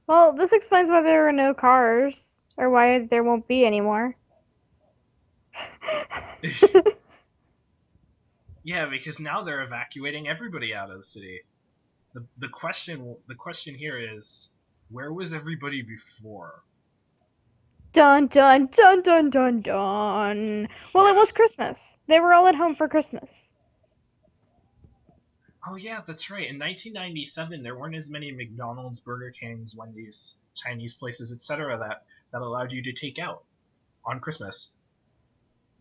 Well, this explains why there are no cars, or why there won't be anymore. Yeah, because now they're evacuating everybody out of the city. The question here is, where was everybody before? Dun dun dun dun dun dun. Well, it was Yes. Christmas. They were all at home for Christmas. Oh yeah, that's right. In 1997, there weren't as many McDonald's, Burger Kings, Wendy's, Chinese places, etc. that allowed you to take out on Christmas.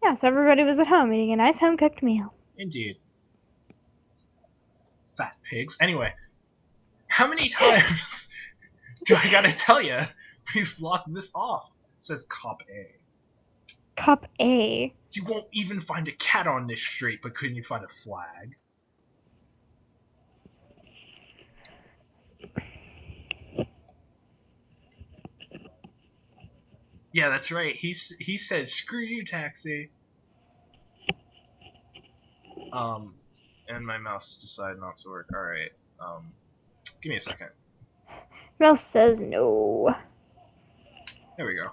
Yes, everybody was at home eating a nice home cooked meal. Indeed. Fat pigs. Anyway, how many times do I gotta tell you we've locked this off? Says Cop A. Cup A. You won't even find a cat on this street, but couldn't you find a flag? Yeah, that's right. He said, "Screw you, taxi." Um, and my mouse decided not to work. All right. Give me a second. Mouse says no. There we go.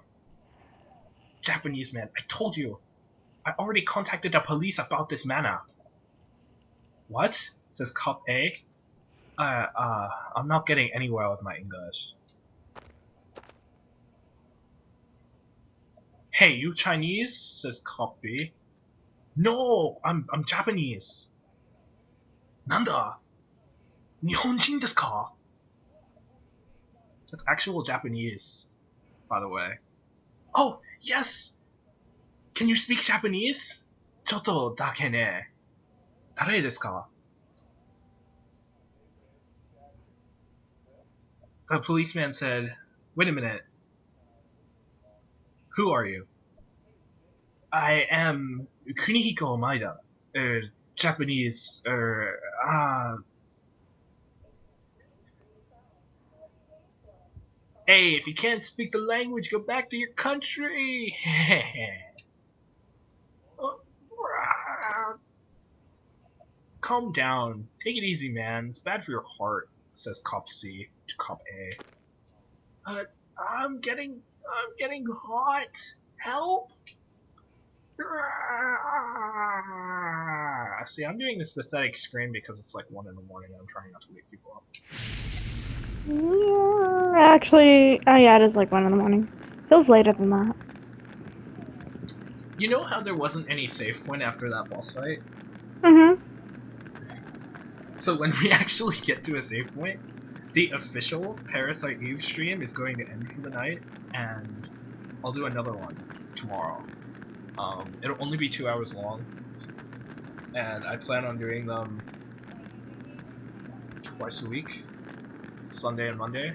Japanese man, I told you. I already contacted the police about this manor. What? Says Cop A. I'm not getting anywhere with my English. Hey, you Chinese? Says Cop B. No, I'm Japanese. Nanda? Nihonjin desu ka? That's actual Japanese, by the way. Oh, yes! Can you speak Japanese? ちょっとだけね。誰ですか? The policeman said, "Wait a minute. Who are you?" "I am Kunihiko Maeda. Japanese, Hey, if you can't speak the language, go back to your country." Calm down. Take it easy, man. It's bad for your heart, says Cop C to Cop A. I'm getting hot. Help! See, I'm doing this pathetic scream because it's like 1 in the morning and I'm trying not to wake people up. Yeah, actually, oh yeah, it is like 1 in the morning. Feels later than that. You know how there wasn't any save point after that boss fight? Mm-hmm. So when we actually get to a save point, the official Parasite Eve stream is going to end for the night, and I'll do another one tomorrow. It'll only be 2 hours long, and I plan on doing them twice a week, Sunday and Monday.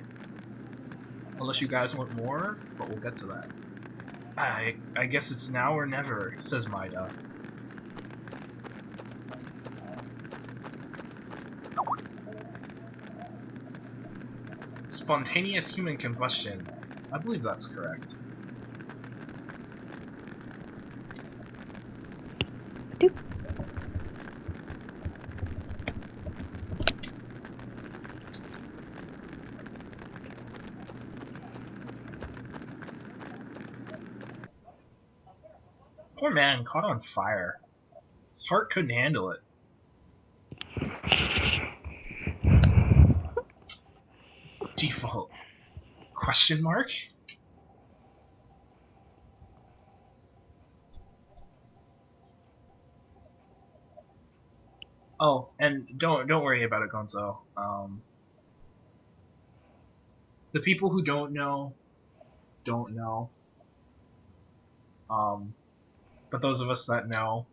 Unless you guys want more, but we'll get to that. I guess it's now or never, says Maida. Spontaneous human combustion. I believe that's correct. Doop. Poor man, caught on fire. His heart couldn't handle it. Default. Question mark? Oh, and don't worry about it, Gonzo. The people who don't know don't know. Um, but those of us that know.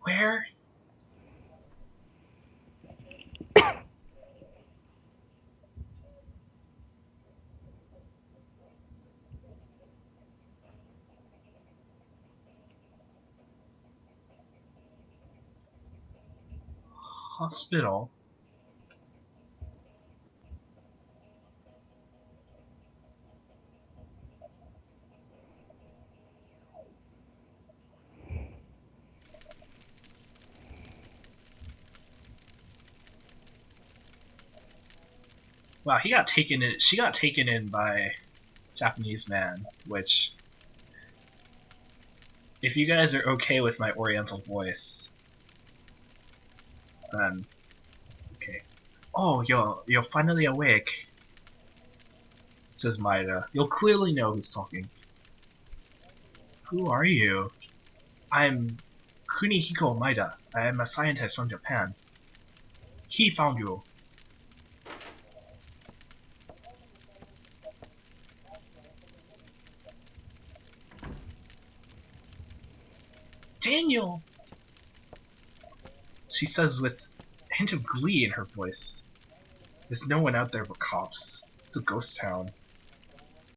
Where? Hospital. Wow, he got taken in. She got taken in by Japanese man. Which, if you guys are okay with my Oriental voice, then okay. Oh, you're finally awake, says Maida. You'll clearly know who's talking. Who are you? I'm Kunihiko Maida. I am a scientist from Japan. He found you. Daniel! She says with a hint of glee in her voice. There's no one out there but cops. It's a ghost town.